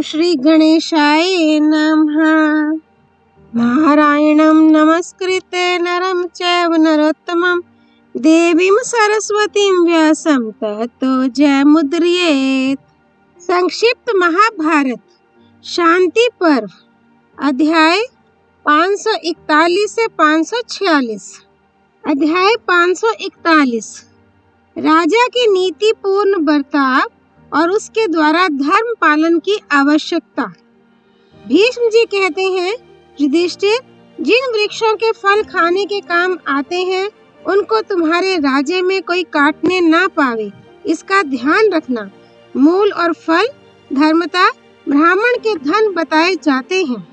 श्री गणेशाय नमः। नारायणं नमस्कृत्य नरं चैव नरोत्तमं देवीं सरस्वतीं व्यासं ततो जयमुदीरयेत्। संक्षिप्त महाभारत शांति पर्व अध्याय 541 से 546। अध्याय 541 राजा के नीतिपूर्ण बर्ताव और उसके द्वारा धर्म पालन की आवश्यकता। भीष्म जी कहते हैं, युधिष्ठिर, जिन वृक्षों के फल खाने के काम आते हैं उनको तुम्हारे राज्य में कोई काटने ना पावे, इसका ध्यान रखना। मूल और फल धर्मता ब्राह्मण के धन बताए जाते हैं,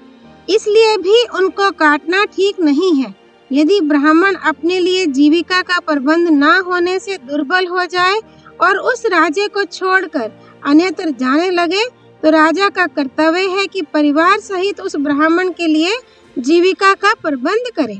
इसलिए भी उनको काटना ठीक नहीं है। यदि ब्राह्मण अपने लिए जीविका का प्रबंध ना होने से दुर्बल हो जाए और उस राज्य को छोड़कर अन्यत्र जाने लगे तो राजा का कर्तव्य है कि परिवार सहित उस ब्राह्मण के लिए जीविका का प्रबंध करे।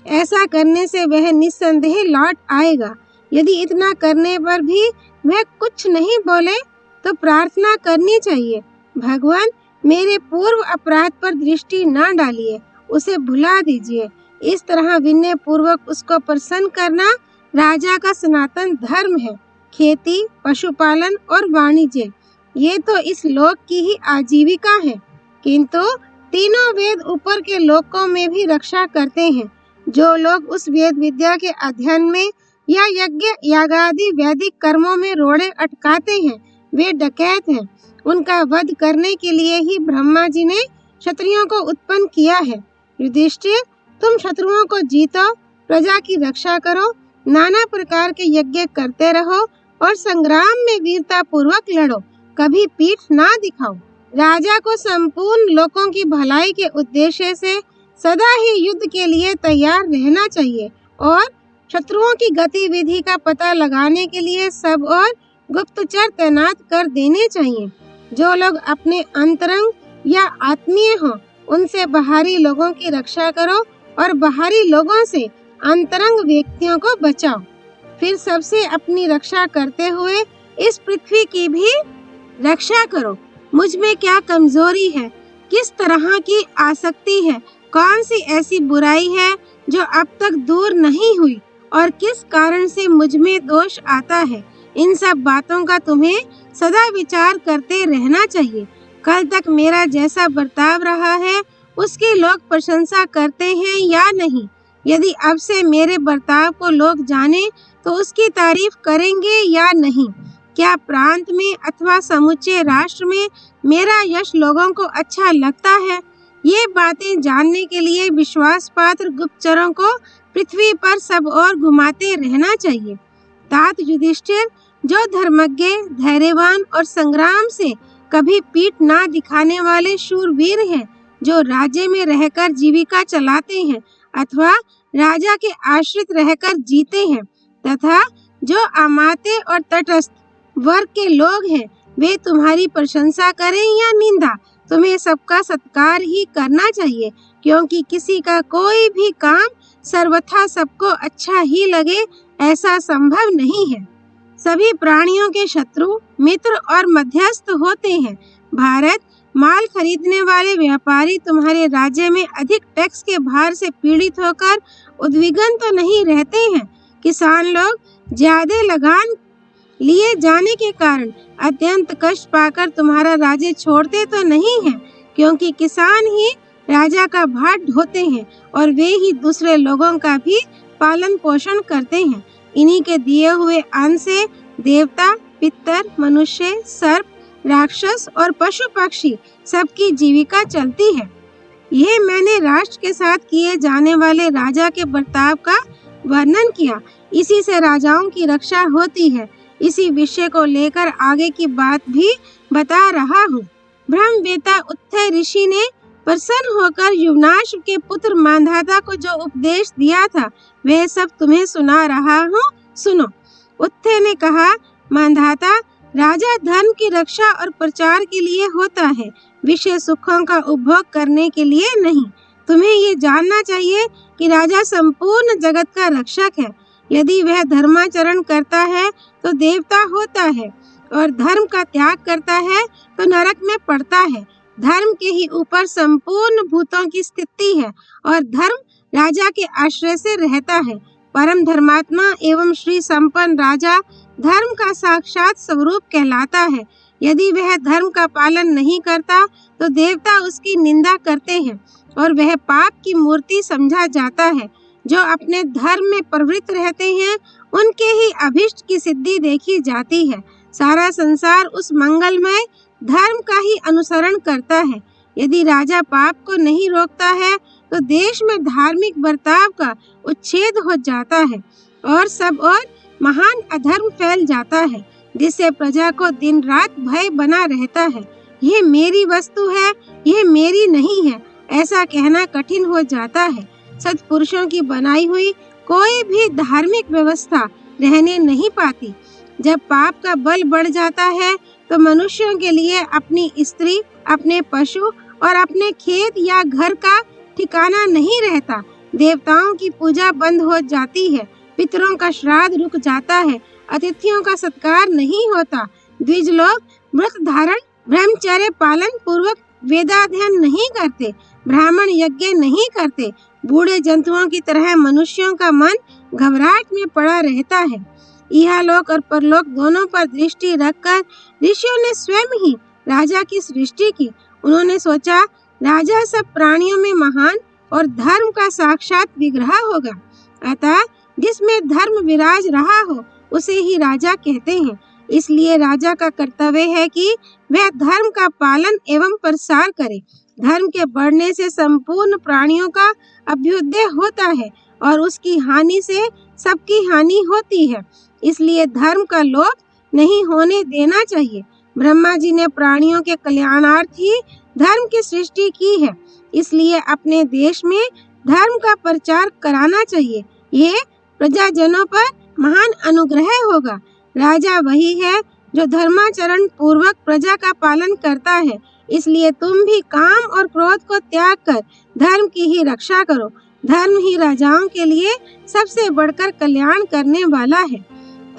ऐसा करने से वह निस्संदेह लौट आएगा। यदि इतना करने पर भी वह कुछ नहीं बोले तो प्रार्थना करनी चाहिए, भगवान मेरे पूर्व अपराध पर दृष्टि न डालिए, उसे भुला दीजिए। इस तरह विनय पूर्वक उसको प्रसन्न करना राजा का सनातन धर्म है। खेती, पशुपालन और वाणिज्य ये तो इस लोक की ही आजीविका है, किंतु तीनों वेद ऊपर के लोकों में भी रक्षा करते हैं। जो लोग उस वेद विद्या के अध्ययन में या यज्ञ यागादि वैदिक कर्मों में रोड़े अटकाते हैं वे डकैत हैं। उनका वध करने के लिए ही ब्रह्मा जी ने क्षत्रियों को उत्पन्न किया है। युधिष्ठिर, तुम शत्रुओं को जीतो, प्रजा की रक्षा करो, नाना प्रकार के यज्ञ करते रहो और संग्राम में वीरता पूर्वक लड़ो, कभी पीठ ना दिखाओ। राजा को संपूर्ण लोगों की भलाई के उद्देश्य से सदा ही युद्ध के लिए तैयार रहना चाहिए और शत्रुओं की गतिविधि का पता लगाने के लिए सब और गुप्तचर तैनात कर देने चाहिए। जो लोग अपने अंतरंग या आत्मीय हों उनसे बाहरी लोगों की रक्षा करो और बाहरी लोगों से अंतरंग व्यक्तियों को बचाओ। फिर सबसे अपनी रक्षा करते हुए इस पृथ्वी की भी रक्षा करो। मुझ में क्या कमजोरी है, किस तरह की आसक्ति है, कौन सी ऐसी बुराई है जो अब तक दूर नहीं हुई और किस कारण से मुझ में दोष आता है, इन सब बातों का तुम्हें सदा विचार करते रहना चाहिए। कल तक मेरा जैसा बर्ताव रहा है उसकी लोग प्रशंसा करते हैं या नहीं। यदि अब से मेरे बर्ताव को लोग जाने तो उसकी तारीफ करेंगे या नहीं। क्या प्रांत में अथवा समूचे राष्ट्र में मेरा यश लोगों को अच्छा लगता है? ये बातें जानने के लिए विश्वास पात्र गुप्तचरों को पृथ्वी पर सब ओर घुमाते रहना चाहिए। तात युधिष्ठिर, जो धर्मज्ञ, धैर्यवान और संग्राम से कभी पीठ ना दिखाने वाले शूरवीर हैं, जो राज्य में रहकर जीविका चलाते हैं अथवा राजा के आश्रित रहकर जीते हैं, तथा जो अमात्य और तटस्थ वर्ग के लोग हैं, वे तुम्हारी प्रशंसा करें या निंदा, तुम्हें सबका सत्कार ही करना चाहिए, क्योंकि किसी का कोई भी काम सर्वथा सबको अच्छा ही लगे ऐसा संभव नहीं है। सभी प्राणियों के शत्रु, मित्र और मध्यस्थ होते हैं। भारत, माल खरीदने वाले व्यापारी तुम्हारे राज्य में अधिक टैक्स के भार से पीड़ित होकर उद्विग्न तो नहीं रहते हैं। किसान लोग ज्यादा लगान लिए जाने के कारण अत्यंत कष्ट पाकर तुम्हारा राज्य छोड़ते तो नहीं हैं, क्योंकि किसान ही राजा का भार ढोते हैं और वे ही दूसरे लोगों का भी पालन पोषण करते हैं। इन्हीं के दिए हुए अन्न से देवता, पितर, मनुष्य, सर्प, राक्षस और पशु पक्षी सबकी जीविका चलती है। यह मैंने राष्ट्र के साथ किए जाने वाले राजा के बर्ताव का वर्णन किया। इसी से राजाओं की रक्षा होती है। इसी विषय को लेकर आगे की बात भी बता रहा हूँ। ब्रह्मवेता उत्थय ऋषि ने प्रसन्न होकर युवनाश के पुत्र मांधाता को जो उपदेश दिया था वह सब तुम्हें सुना रहा हूँ, सुनो। उत्थय ने कहा, मांधाता, राजा धर्म की रक्षा और प्रचार के लिए होता है, विषय सुखों का उपभोग करने के लिए नहीं। तुम्हें ये जानना चाहिए कि राजा संपूर्ण जगत का रक्षक है। यदि वह धर्माचरण करता है तो देवता होता है और धर्म का त्याग करता है तो नरक में पड़ता है। धर्म के ही ऊपर संपूर्ण भूतों की स्थिति है और धर्म राजा के आश्रय से रहता है। परम धर्मात्मा एवं श्री संपन्न राजा धर्म का साक्षात स्वरूप कहलाता है। यदि वह धर्म का पालन नहीं करता तो देवता उसकी निंदा करते हैं और वह पाप की मूर्ति समझा जाता है। जो अपने धर्म में प्रवृत्त रहते हैं उनके ही अभिष्ट की सिद्धि देखी जाती है। सारा संसार उस मंगलमय धर्म का ही अनुसरण करता है। यदि राजा पाप को नहीं रोकता है तो देश में धार्मिक बर्ताव का उच्छेद हो जाता है और सब और महान अधर्म फैल जाता है, जिससे प्रजा को दिन रात भय बना रहता है। यह मेरी वस्तु है, यह मेरी नहीं है, ऐसा कहना कठिन हो जाता है। सत्पुरुषों की बनाई हुई कोई भी धार्मिक व्यवस्था रहने नहीं पाती। जब पाप का बल बढ़ जाता है तो मनुष्यों के लिए अपनी स्त्री, अपने पशु और अपने खेत या घर का ठिकाना नहीं रहता। देवताओं की पूजा बंद हो जाती है, पितरों का श्राद्ध रुक जाता है, अतिथियों का सत्कार नहीं होता। द्विज लोग व्रत धारण, ब्रह्मचर्य पालन पूर्वक वेदाध्ययन नहीं करते, ब्राह्मण यज्ञ नहीं करते। बूढ़े जंतुओं की तरह मनुष्यों का मन घबराहट में पड़ा रहता है। इहलोक और परलोक दोनों पर दृष्टि रखकर ऋषियों ने स्वयं ही राजा की सृष्टि की। उन्होंने सोचा, राजा सब प्राणियों में महान और धर्म का साक्षात विग्रह होगा, अतः जिसमें धर्म विराज रहा हो उसे ही राजा कहते हैं। इसलिए राजा का कर्तव्य है कि वह धर्म का पालन एवं प्रसार करे। धर्म के बढ़ने से संपूर्ण प्राणियों का अभ्युदय होता है और उसकी हानि से सबकी हानि होती है। इसलिए धर्म का लोप नहीं होने देना चाहिए। ब्रह्मा जी ने प्राणियों के कल्याणार्थ ही धर्म की सृष्टि की है, इसलिए अपने देश में धर्म का प्रचार कराना चाहिए। ये प्रजाजनों पर महान अनुग्रह होगा। राजा वही है जो धर्माचरण पूर्वक प्रजा का पालन करता है। इसलिए तुम भी काम और क्रोध को त्याग कर धर्म की ही रक्षा करो। धर्म ही राजाओं के लिए सबसे बढ़कर कल्याण करने वाला है।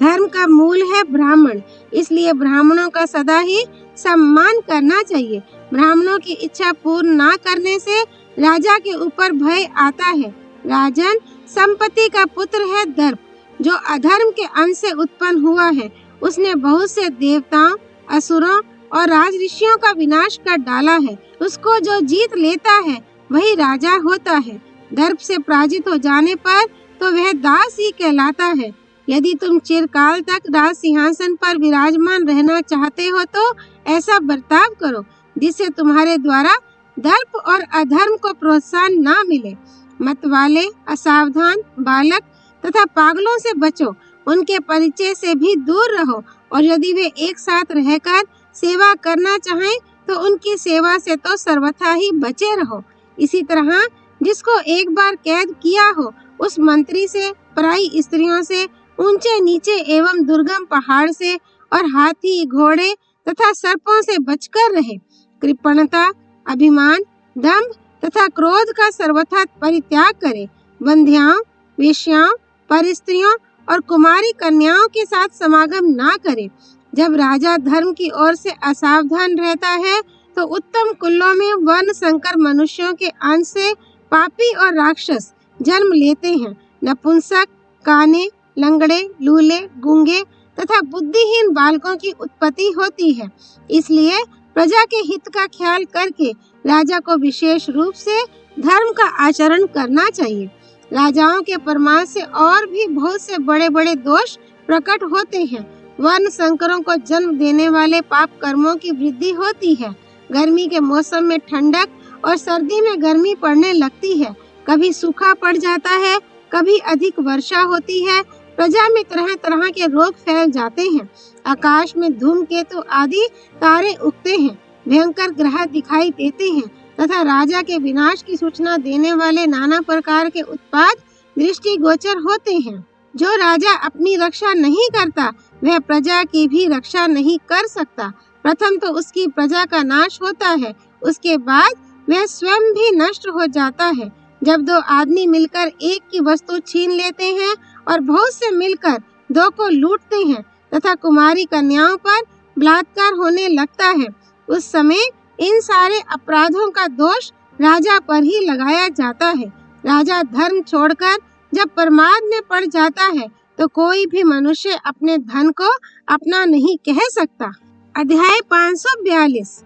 धर्म का मूल है ब्राह्मण, इसलिए ब्राह्मणों का सदा ही सम्मान करना चाहिए। ब्राह्मणों की इच्छा पूर्ण ना करने से राजा के ऊपर भय आता है। राजन, संपत्ति का पुत्र है दर्प, जो अधर्म के अंश से उत्पन्न हुआ है। उसने बहुत से देवताओं, असुरों और राजऋषियों का विनाश कर डाला है। उसको जो जीत लेता है वही राजा होता है। दर्प से पराजित हो जाने पर तो वह दास ही कहलाता है। यदि तुम चिरकाल तक राज सिंहासन पर विराजमान रहना चाहते हो तो ऐसा बर्ताव करो जिससे तुम्हारे द्वारा दर्प और अधर्म को प्रोत्साहन ना मिले। मतवाले, असावधान, बालक तथा पागलों से बचो। उनके परिचय से भी दूर रहो और यदि वे एक साथ रहकर सेवा करना चाहें तो उनकी सेवा से तो सर्वथा ही बचे रहो। इसी तरह जिसको एक बार कैद किया हो उस मंत्री से, पराई स्त्रियों से, ऊंचे नीचे एवं दुर्गम पहाड़ से और हाथी, घोड़े तथा सर्पों से बचकर रहे। कृपणता, अभिमान, दंभ तथा क्रोध का सर्वथा परित्याग करे। बंध्याओं, वेश्याओं, परस्त्रियों और कुमारी कन्याओं के साथ समागम ना करे। जब राजा धर्म की ओर से असावधान रहता है तो उत्तम कुलों में वर्ण संकर मनुष्यों के अंश से पापी और राक्षस जन्म लेते हैं। नपुंसक, काने, लंगड़े, लूले, गूंगे तथा बुद्धिहीन बालकों की उत्पत्ति होती है। इसलिए प्रजा के हित का ख्याल करके राजा को विशेष रूप से धर्म का आचरण करना चाहिए। राजाओं के प्रमाद से और भी बहुत से बड़े बड़े दोष प्रकट होते हैं। वर्ण संकरों को जन्म देने वाले पाप कर्मों की वृद्धि होती है। गर्मी के मौसम में ठंडक और सर्दी में गर्मी पड़ने लगती है। कभी सूखा पड़ जाता है, कभी अधिक वर्षा होती है। प्रजा में तरह तरह के रोग फैल जाते हैं। आकाश में धूमकेतु आदि तारे उगते हैं, भयंकर ग्रह दिखाई देते हैं तथा राजा के विनाश की सूचना देने वाले नाना प्रकार के उत्पात दृष्टिगोचर होते हैं। जो राजा अपनी रक्षा नहीं करता वह प्रजा की भी रक्षा नहीं कर सकता। प्रथम तो उसकी प्रजा का नाश होता है, उसके बाद वह स्वयं भी नष्ट हो जाता है। जब दो आदमी मिलकर एक की वस्तु छीन लेते हैं और बहुत से मिलकर दो को लूटते हैं तथा कुमारी कन्याओं पर बलात्कार होने लगता है, उस समय इन सारे अपराधों का दोष राजा पर ही लगाया जाता है। राजा धर्म छोड़कर जब प्रमाद में पड़ जाता है तो कोई भी मनुष्य अपने धन को अपना नहीं कह सकता। अध्याय 542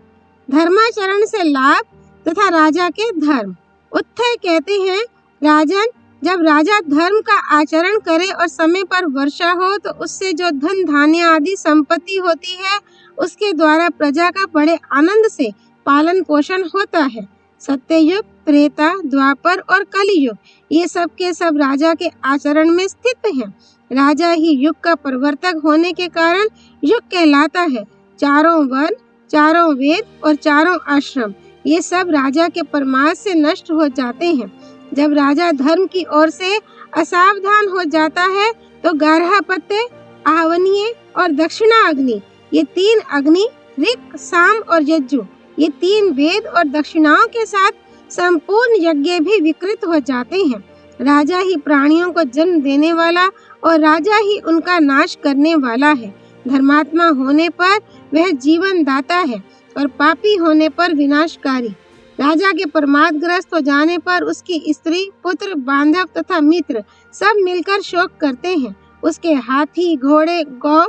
धर्माचरण से लाभ तथा राजा के धर्म। उत्थय कहते हैं, राजन, जब राजा धर्म का आचरण करे और समय पर वर्षा हो तो उससे जो धन धान्य आदि संपत्ति होती है उसके द्वारा प्रजा का बड़े आनंद से पालन पोषण होता है। सत्ययुग, त्रेता, द्वापर और कलियुग ये सब के सब राजा के आचरण में स्थित हैं। राजा ही युग का प्रवर्तक होने के कारण युग कहलाता है। चारों वर्ण, चारों वेद और चारों आश्रम ये सब राजा के प्रमाद से नष्ट हो जाते हैं। जब राजा धर्म की ओर से असावधान हो जाता है तो गारहपत्य, आहवनीय और दक्षिणा अग्नि ये तीन अग्नि, ऋक्, साम और यजु ये तीन वेद और दक्षिणाओं के साथ संपूर्ण यज्ञ भी विकृत हो जाते हैं। राजा ही प्राणियों को जन्म देने वाला और राजा ही उनका नाश करने वाला है। धर्मात्मा होने पर वह जीवन दाता है और पापी होने पर विनाशकारी। राजा के प्रमादग्रस्त हो जाने पर उसकी स्त्री, पुत्र, बांधव तथा मित्र सब मिलकर शोक करते हैं। उसके हाथी, घोड़े, गौ,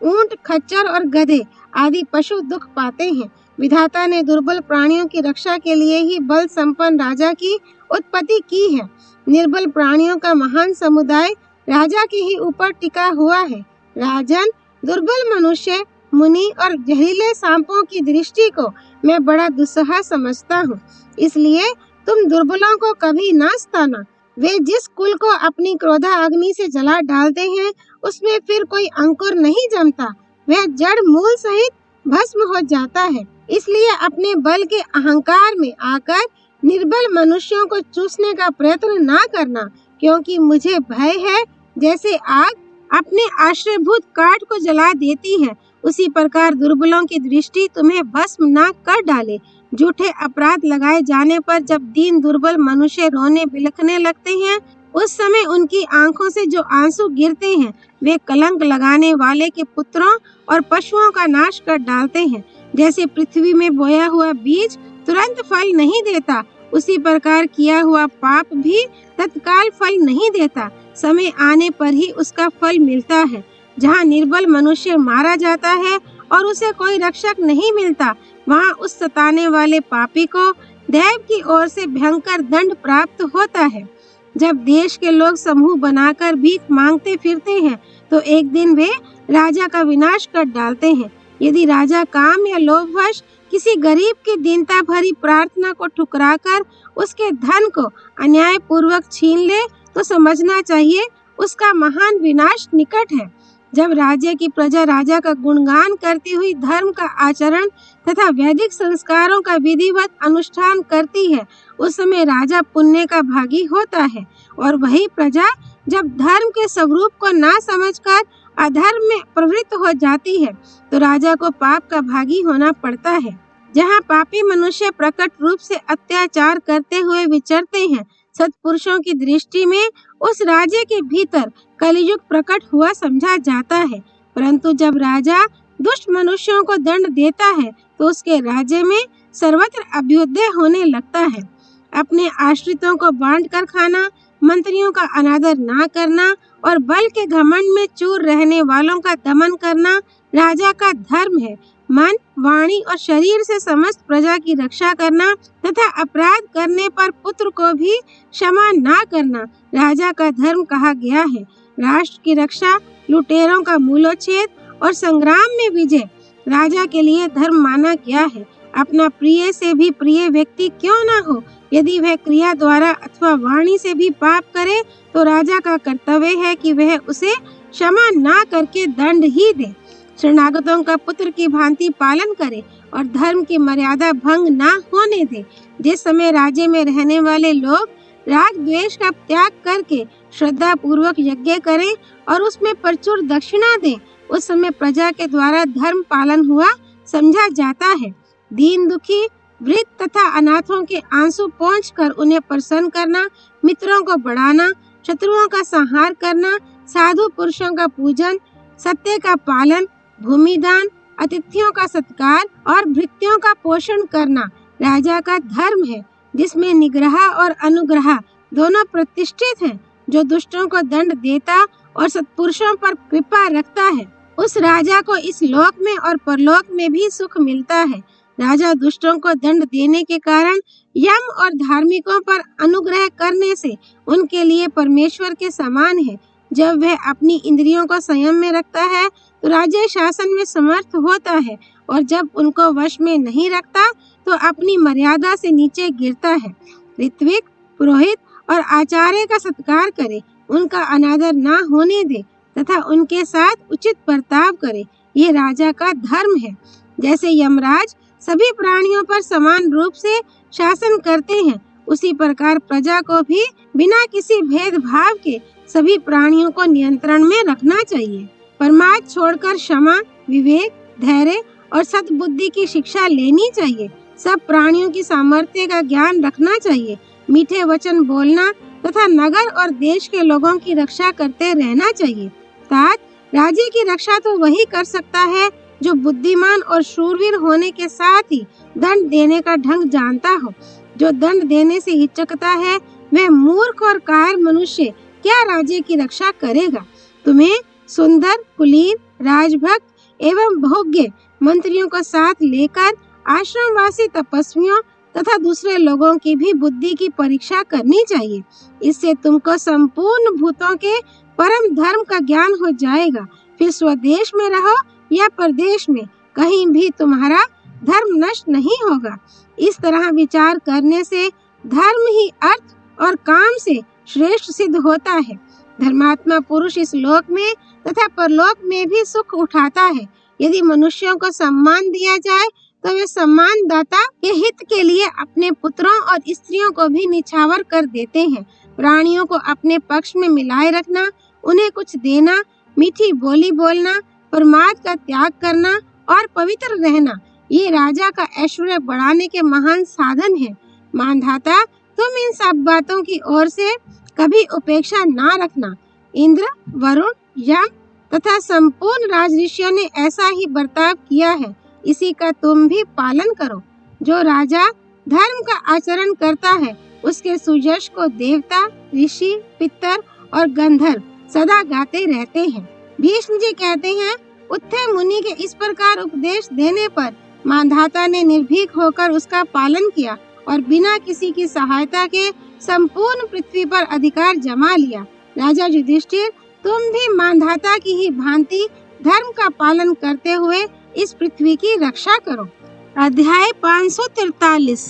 ऊंट, खच्चर और गधे आदि पशु दुख पाते हैं। विधाता ने दुर्बल प्राणियों की रक्षा के लिए ही बल संपन्न राजा की उत्पत्ति की है। निर्बल प्राणियों का महान समुदाय राजा के ही ऊपर टिका हुआ है। राजन, दुर्बल मनुष्य, मुनि और जहरीले सांपों की दृष्टि को मैं बड़ा दुस्सह समझता हूँ। इसलिए तुम दुर्बलों को कभी न सताना। वे जिस कुल को अपनी क्रोधा अग्नि से जला डालते हैं उसमें फिर कोई अंकुर नहीं जमता, वह जड़ मूल सहित भस्म हो जाता है। इसलिए अपने बल के अहंकार में आकर निर्बल मनुष्यों को चूसने का प्रयत्न ना करना, क्योंकि मुझे भय है जैसे आग अपने आश्रयभूत काठ को जला देती है उसी प्रकार दुर्बलों की दृष्टि तुम्हें भस्म न कर डाले। झूठे अपराध लगाए जाने पर जब दीन दुर्बल मनुष्य रोने बिलखने लगते हैं उस समय उनकी आंखों से जो आंसू गिरते हैं वे कलंक लगाने वाले के पुत्रों और पशुओं का नाश कर डालते हैं। जैसे पृथ्वी में बोया हुआ बीज तुरंत फल नहीं देता, उसी प्रकार किया हुआ पाप भी तत्काल फल नहीं देता, समय आने पर ही उसका फल मिलता है। जहाँ निर्बल मनुष्य मारा जाता है और उसे कोई रक्षक नहीं मिलता, वहाँ उस सताने वाले पापी को दैव की ओर से भयंकर दंड प्राप्त होता है। जब देश के लोग समूह बनाकर भीख मांगते फिरते हैं तो एक दिन वे राजा का विनाश कर डालते हैं। यदि राजा काम या लोभवश किसी गरीब की दीनता भरी प्रार्थना को ठुकराकर उसके धन को अन्याय पूर्वक छीन ले तो समझना चाहिए उसका महान विनाश निकट है। जब राज्य की प्रजा राजा का गुणगान करती हुई धर्म का आचरण तथा वैदिक संस्कारों का विधिवत अनुष्ठान करती है उस समय राजा पुण्य का भागी होता है, और वही प्रजा जब धर्म के स्वरूप को ना समझकर अधर्म में प्रवृत्त हो जाती है तो राजा को पाप का भागी होना पड़ता है। जहाँ पापी मनुष्य प्रकट रूप से अत्याचार करते हुए विचरते हैं, सत्पुरुषों की दृष्टि में उस राज्य के भीतर कलियुग प्रकट हुआ समझा जाता है। परंतु जब राजा दुष्ट मनुष्यों को दंड देता है तो उसके राज्य में सर्वत्र अभ्युदय होने लगता है। अपने आश्रितों को बांट कर खाना, मंत्रियों का अनादर ना करना और बल के घमंड में चूर रहने वालों का दमन करना राजा का धर्म है। मन, वाणी और शरीर से समस्त प्रजा की रक्षा करना तथा अपराध करने पर पुत्र को भी क्षमा ना करना राजा का धर्म कहा गया है। राष्ट्र की रक्षा, लुटेरों का मूलोच्छेद और संग्राम में विजय राजा के लिए धर्म माना गया है। अपना प्रिय से भी प्रिय व्यक्ति क्यों ना हो, यदि वह क्रिया द्वारा अथवा वाणी से भी पाप करे तो राजा का कर्तव्य है कि वह उसे क्षमा ना करके दंड ही दे। शरणागतों का पुत्र की भांति पालन करे और धर्म की मर्यादा भंग ना होने दे। जिस समय राज्य में रहने वाले लोग राग द्वेष का त्याग करके श्रद्धा पूर्वक यज्ञ करें और उसमें प्रचुर दक्षिणा दें, उस समय प्रजा के द्वारा धर्म पालन हुआ समझा जाता है। दीन दुखी, वृद्ध तथा अनाथों के आंसू पोंछकर उन्हें प्रसन्न करना, मित्रों को बढ़ाना, शत्रुओं का संहार करना, साधु पुरुषों का पूजन, सत्य का पालन, भूमिदान, अतिथियों का सत्कार और भृत्यों का पोषण करना राजा का धर्म है, जिसमें निग्रह और अनुग्रह दोनों प्रतिष्ठित हैं। जो दुष्टों को दंड देता और सत्पुरुषों पर कृपा रखता है, उस राजा को इस लोक में और परलोक में भी सुख मिलता है। राजा दुष्टों को दंड देने के कारण यम और धार्मिकों पर अनुग्रह करने से उनके लिए परमेश्वर के समान है। जब वह अपनी इंद्रियों को संयम में रखता है तो राज्य शासन में समर्थ होता है, और जब उनको वश में नहीं रखता तो अपनी मर्यादा से नीचे गिरता है। ऋत्विक, पुरोहित और आचार्य का सत्कार करे, उनका अनादर ना होने दे तथा उनके साथ उचित बर्ताव करे। ये राजा का धर्म है। जैसे यमराज सभी प्राणियों पर समान रूप से शासन करते हैं, उसी प्रकार प्रजा को भी बिना किसी भेदभाव के सभी प्राणियों को नियंत्रण में रखना चाहिए। प्रमाद छोड़कर क्षमा, विवेक, धैर्य और सद्बुद्धि की शिक्षा लेनी चाहिए। सब प्राणियों की सामर्थ्य का ज्ञान रखना चाहिए। मीठे वचन बोलना तथा नगर और देश के लोगों की रक्षा करते रहना चाहिए। तात, राज्य की रक्षा तो वही कर सकता है जो बुद्धिमान और शूरवीर होने के साथ ही दंड देने का ढंग जानता हो। जो दंड देने से हिचकता है, वह मूर्ख और कायर मनुष्य क्या राज्य की रक्षा करेगा। तुम्हें सुंदर, कुलीन, राजभक्त एवं भोग्य मंत्रियों को साथ लेकर आश्रमवासी तपस्वियों तथा दूसरे लोगों की भी बुद्धि की परीक्षा करनी चाहिए। इससे तुमको संपूर्ण भूतों के परम धर्म का ज्ञान हो जाएगा। फिर स्वदेश में रहो या परदेश में, कहीं भी तुम्हारा धर्म नष्ट नहीं होगा। इस तरह विचार करने से धर्म ही अर्थ और काम से श्रेष्ठ सिद्ध होता है। धर्मात्मा पुरुष इस लोक में तथा परलोक में भी सुख उठाता है। यदि मनुष्यों को सम्मान दिया जाए तो वे सम्मान दाता के हित के लिए अपने पुत्रों और स्त्रियों को भी निछावर कर देते हैं। प्राणियों को अपने पक्ष में मिलाए रखना, उन्हें कुछ देना, मीठी बोली बोलना, प्रमाद का त्याग करना और पवित्र रहना, ये राजा का ऐश्वर्य बढ़ाने के महान साधन है। मानधाता, तुम इन सब बातों की ओर से कभी उपेक्षा ना रखना। इंद्र, वरुण, यम तथा संपूर्ण राजऋषियों ने ऐसा ही बर्ताव किया है, इसी का तुम भी पालन करो। जो राजा धर्म का आचरण करता है, उसके सुयश को देवता, ऋषि, पितर और गंधर्व सदा गाते रहते हैं। भीष्म जी कहते हैं, उत्थे मुनि के इस प्रकार उपदेश देने पर मानधाता ने निर्भीक होकर उसका पालन किया और बिना किसी की सहायता के संपूर्ण पृथ्वी पर अधिकार जमा लिया। राजा युधिष्ठिर, तुम भी मानधाता की ही भांति धर्म का पालन करते हुए इस पृथ्वी की रक्षा करो। अध्याय 543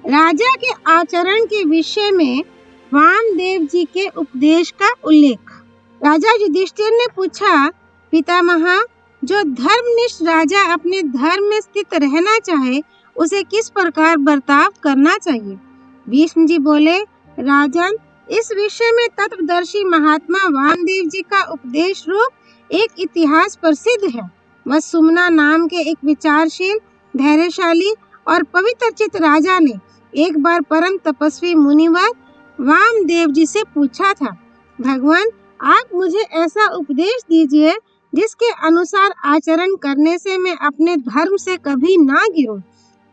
राजा के आचरण के विषय में वामदेव जी के उपदेश का उल्लेख। राजा युधिष्ठिर ने पूछा, पितामह, जो धर्मनिष्ठ राजा अपने धर्म में स्थित रहना चाहे, उसे किस प्रकार बर्ताव करना चाहिए। भीष्म जी बोले, राजन, इस विषय में तत्वदर्शी महात्मा वामदेव जी का उपदेश रूप एक इतिहास प्रसिद्ध है। वह सुमना नाम के एक विचारशील, धैर्यशाली और पवित्र चित्त राजा ने एक बार परम तपस्वी मुनिवर वामदेव जी से पूछा था, भगवान, आप मुझे ऐसा उपदेश दीजिए जिसके अनुसार आचरण करने से मैं अपने धर्म से कभी ना गिरूं।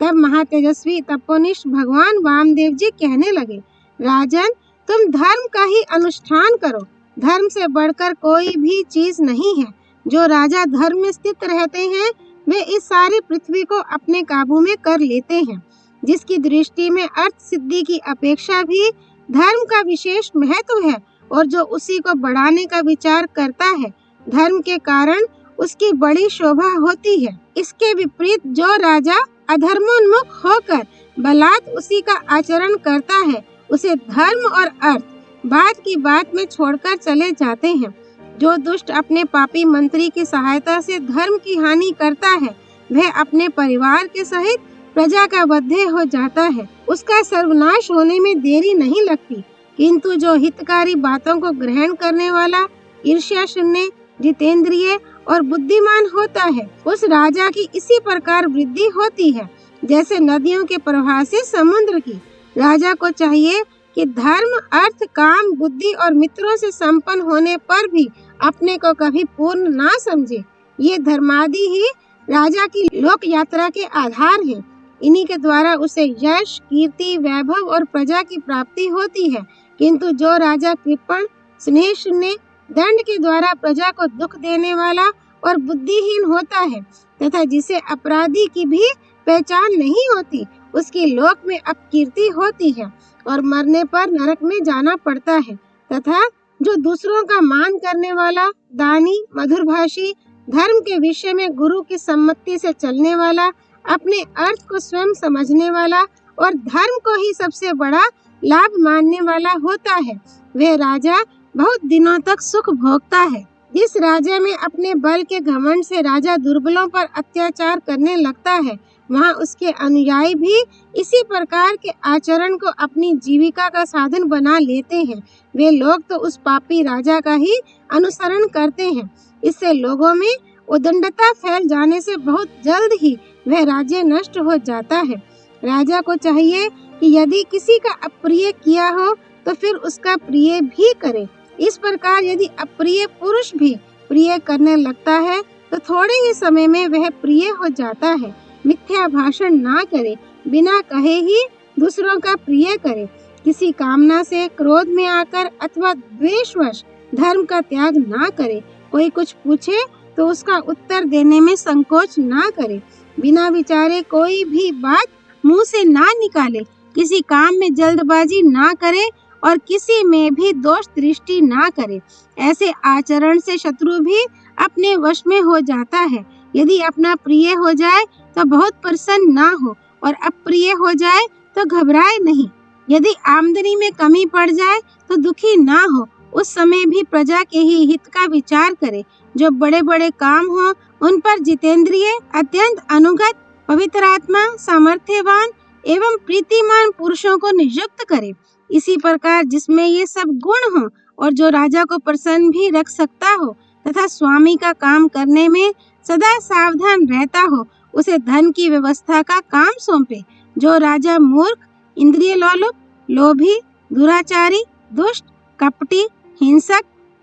तब महातेजस्वी तपोनिष्ठ भगवान वामदेव जी कहने लगे, राजन, तुम धर्म का ही अनुष्ठान करो। धर्म से बढ़कर कोई भी चीज नहीं है। जो राजा धर्म में स्थित रहते हैं, वे इस सारी पृथ्वी को अपने काबू में कर लेते हैं। जिसकी दृष्टि में अर्थ सिद्धि की अपेक्षा भी धर्म का विशेष महत्व है और जो उसी को बढ़ाने का विचार करता है, धर्म के कारण उसकी बड़ी शोभा होती है। इसके विपरीत जो राजा अधर्मोन्मुख होकर बलात् उसी का आचरण करता है, उसे धर्म और अर्थ बात की बात में छोड़कर चले जाते हैं। जो दुष्ट अपने पापी मंत्री की सहायता से धर्म की हानि करता है, वह अपने परिवार के सहित प्रजा का वध्य हो जाता है। उसका सर्वनाश होने में देरी नहीं लगती। किंतु जो हितकारी बातों को ग्रहण करने वाला, ईर्ष्या शून्य, जितेंद्रिय और बुद्धिमान होता है, उस राजा की इसी प्रकार वृद्धि होती है जैसे नदियों के प्रवाह से समुद्र की। राजा को चाहिए कि धर्म, अर्थ, काम, बुद्धि और मित्रों से संपन्न होने पर भी अपने को कभी पूर्ण ना समझे। ये धर्मादि ही राजा की लोक यात्रा के आधार हैं। इन्हीं के द्वारा उसे यश, कीर्ति, वैभव और प्रजा की प्राप्ति होती है। किंतु जो राजा कृपण, स्नेह शून्य, दंड के द्वारा प्रजा को दुख देने वाला और बुद्धिहीन होता है तथा जिसे अपराधी की भी पहचान नहीं होती, उसकी लोक में अपकीर्ति होती है और मरने पर नरक में जाना पड़ता है। तथा जो दूसरों का मान करने वाला, दानी, मधुरभाषी, धर्म के विषय में गुरु की सम्मति से चलने वाला, अपने अर्थ को स्वयं समझने वाला और धर्म को ही सबसे बड़ा लाभ मानने वाला होता है, वह राजा बहुत दिनों तक सुख भोगता है। जिस राज्य में अपने बल के घमंड से राजा दुर्बलों पर अत्याचार करने लगता है, वहाँ उसके अनुयायी भी इसी प्रकार के आचरण को अपनी जीविका का साधन बना लेते हैं। वे लोग तो उस पापी राजा का ही अनुसरण करते हैं। इससे लोगों में उदंडता फैल जाने से बहुत जल्द ही वह राज्य नष्ट हो जाता है। राजा को चाहिए कि यदि किसी का अप्रिय किया हो तो फिर उसका प्रिय भी करे। इस प्रकार यदि अप्रिय पुरुष भी प्रिय करने लगता है तो थोड़े ही समय में वह प्रिय हो जाता है। मिथ्या भाषण ना करे, बिना कहे ही दूसरों का प्रिय करे। किसी कामना से क्रोध में आकर अथवा द्वेषवश धर्म का त्याग ना करे। कोई कुछ पूछे तो उसका उत्तर देने में संकोच ना करे। बिना विचारे कोई भी बात मुंह से ना निकाले। किसी काम में जल्दबाजी ना करे और किसी में भी दोष दृष्टि ना करे। ऐसे आचरण से शत्रु भी अपने वश में हो जाता है। यदि अपना प्रिय हो जाए तो बहुत प्रसन्न ना हो और अप्रिय हो जाए तो घबराए नहीं। यदि आमदनी में कमी पड़ जाए तो दुखी ना हो। उस समय भी प्रजा के ही हित का विचार करे। जो बड़े बड़े काम हो उन पर जितेंद्रिय, अत्यंत अनुगत, पवित्र आत्मा, सामर्थ्यवान एवं प्रीतिमान पुरुषों को नियुक्त करे। इसी प्रकार जिसमें ये सब गुण हो और जो राजा को प्रसन्न भी रख सकता हो तथा स्वामी का काम करने में सदा सावधान रहता हो, उसे धन की व्यवस्था का काम सौंपे। जो राजा मूर्ख, इंद्रिय लोलुप, लोभी, दुराचारी, दुष्ट, कपटी, हिंसक,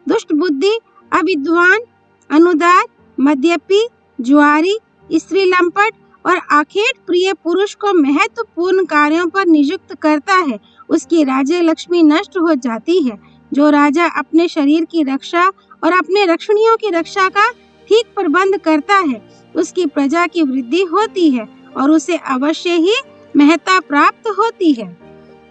दुष्ट बुद्धि, अविद्वान, अनुदार, मद्यपी, जुआरी, स्त्री लंपट और आखेट प्रिय पुरुष को महत्वपूर्ण कार्यों पर नियुक्त करता है, उसकी राज्य लक्ष्मी नष्ट हो जाती है। जो राजा अपने शरीर की रक्षा और अपने रक्षणियों की रक्षा का ठीक प्रबंध करता है, उसकी प्रजा की वृद्धि होती है और उसे अवश्य ही महत्ता प्राप्त होती है।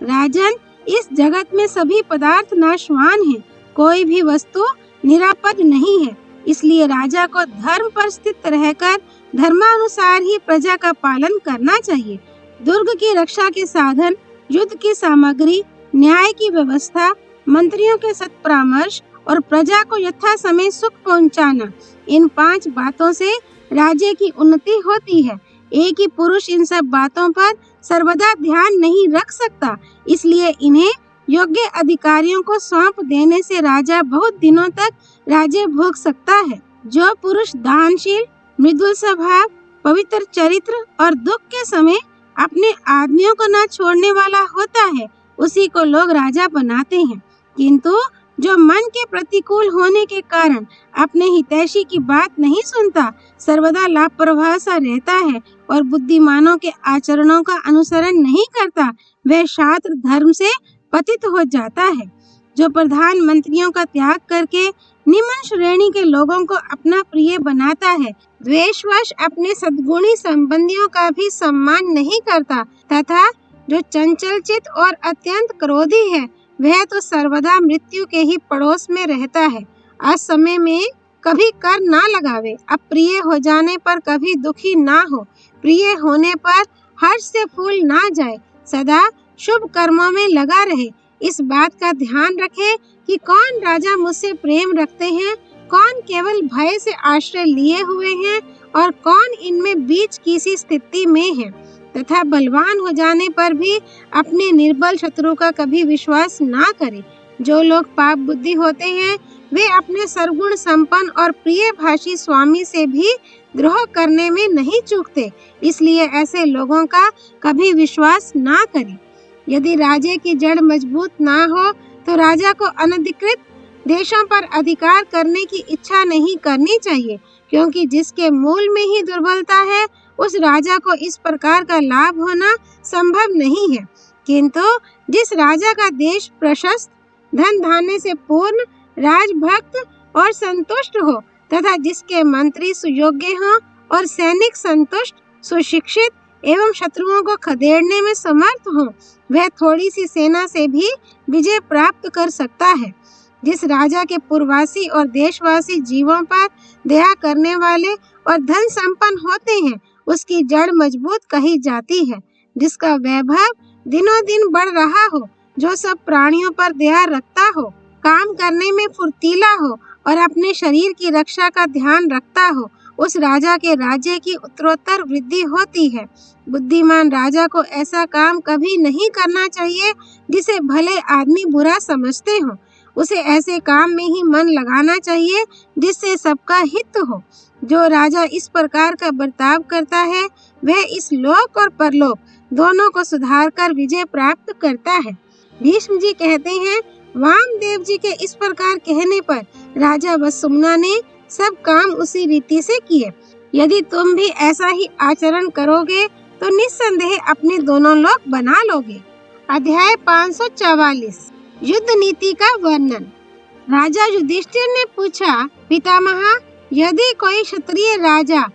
राजन, इस जगत में सभी पदार्थ नाशवान हैं, कोई भी वस्तु निरापद नहीं है। इसलिए राजा को धर्म पर स्थित रहकर धर्मानुसार ही प्रजा का पालन करना चाहिए। दुर्ग की रक्षा के साधन, युद्ध की सामग्री, न्याय की व्यवस्था, मंत्रियों के सत्परामर्श और प्रजा को यथा समय सुख पहुंचाना, इन 5 बातों से राज्य की उन्नति होती है। एक ही पुरुष इन सब बातों पर सर्वदा ध्यान नहीं रख सकता, इसलिए इन्हें योग्य अधिकारियों को सौंप देने से राजा बहुत दिनों तक राज्य भोग सकता है। जो पुरुष दानशील, मृदुल स्वभाव, पवित्र चरित्र और दुख के समय अपने आदमियों को न छोड़ने वाला होता है, उसी को लोग राजा बनाते हैं। किंतु जो मन के प्रतिकूल होने के कारण अपने हितैषी की बात नहीं सुनता, सर्वदा लापरवाह सा रहता है और बुद्धिमानों के आचरणों का अनुसरण नहीं करता, वह शास्त्र धर्म से पतित हो जाता है। जो प्रधान मंत्रियों का त्याग करके निम्न श्रेणी के लोगों को अपना प्रिय बनाता है, द्वेषवश अपने सद्गुणी संबंधियों का भी सम्मान नहीं करता तथा जो चंचल चित्त और अत्यंत क्रोधी है, वह तो सर्वदा मृत्यु के ही पड़ोस में रहता है। असमय में कभी कर ना लगावे, अप्रिय हो जाने पर कभी दुखी ना हो, प्रिय होने पर हर्ष से फूल ना जाए, सदा शुभ कर्मों में लगा रहे। इस बात का ध्यान रखे कि कौन राजा मुझसे प्रेम रखते हैं, कौन केवल भय से आश्रय लिए हुए हैं और कौन इनमें बीच किसी स्थिति में है, तथा बलवान हो जाने पर भी अपने निर्बल शत्रु का कभी विश्वास ना करे। जो लोग पाप बुद्धि होते हैं, वे अपने सर्वगुण संपन्न और प्रिय भाषी स्वामी से भी द्रोह करने में नहीं चूकते, इसलिए ऐसे लोगों का कभी विश्वास ना करें। यदि राज्य की जड़ मजबूत ना हो तो राजा को अनधिकृत देशों पर अधिकार करने की इच्छा नहीं करनी चाहिए। क्योंकि जिसके मूल में ही दुर्बलता है उस राजा को इस प्रकार का लाभ होना संभव नहीं है। किंतु जिस राजा का देश प्रशस्त, धन धान्य से पूर्ण, राजभक्त और संतुष्ट हो तथा जिसके मंत्री सुयोग्य हों और सैनिक संतुष्ट, सुशिक्षित एवं शत्रुओं को खदेड़ने में समर्थ हो, वह थोड़ी सी सेना से भी विजय प्राप्त कर सकता है। जिस राजा के पुरवासी और देशवासी जीवों पर दया करने वाले और धन संपन्न होते हैं, उसकी जड़ मजबूत कही जाती है। जिसका वैभव दिनों दिन बढ़ रहा हो, जो सब प्राणियों पर दया रखता हो, काम करने में फुर्तीला हो और अपने शरीर की रक्षा का ध्यान रखता हो, उस राजा के राज्य की उत्तरोत्तर वृद्धि होती है। बुद्धिमान राजा को ऐसा काम कभी नहीं करना चाहिए जिसे भले आदमी बुरा समझते हो। उसे ऐसे काम में ही मन लगाना चाहिए जिससे सबका हित हो। जो राजा इस प्रकार का बर्ताव करता है, वह इस लोक और परलोक दोनों को सुधार कर विजय प्राप्त करता है। भीष्म जी कहते हैं, वामदेव जी के इस प्रकार कहने पर राजा वसुमना ने सब काम उसी रीति से किए। यदि तुम भी ऐसा ही आचरण करोगे तो निस्संदेह अपने दोनों लोक बना लोगे। अध्याय 544 युद्ध नीति का वर्णन। राजा युधिष्ठिर ने पूछा, पितामह, यदि कोई क्षत्रिय राजा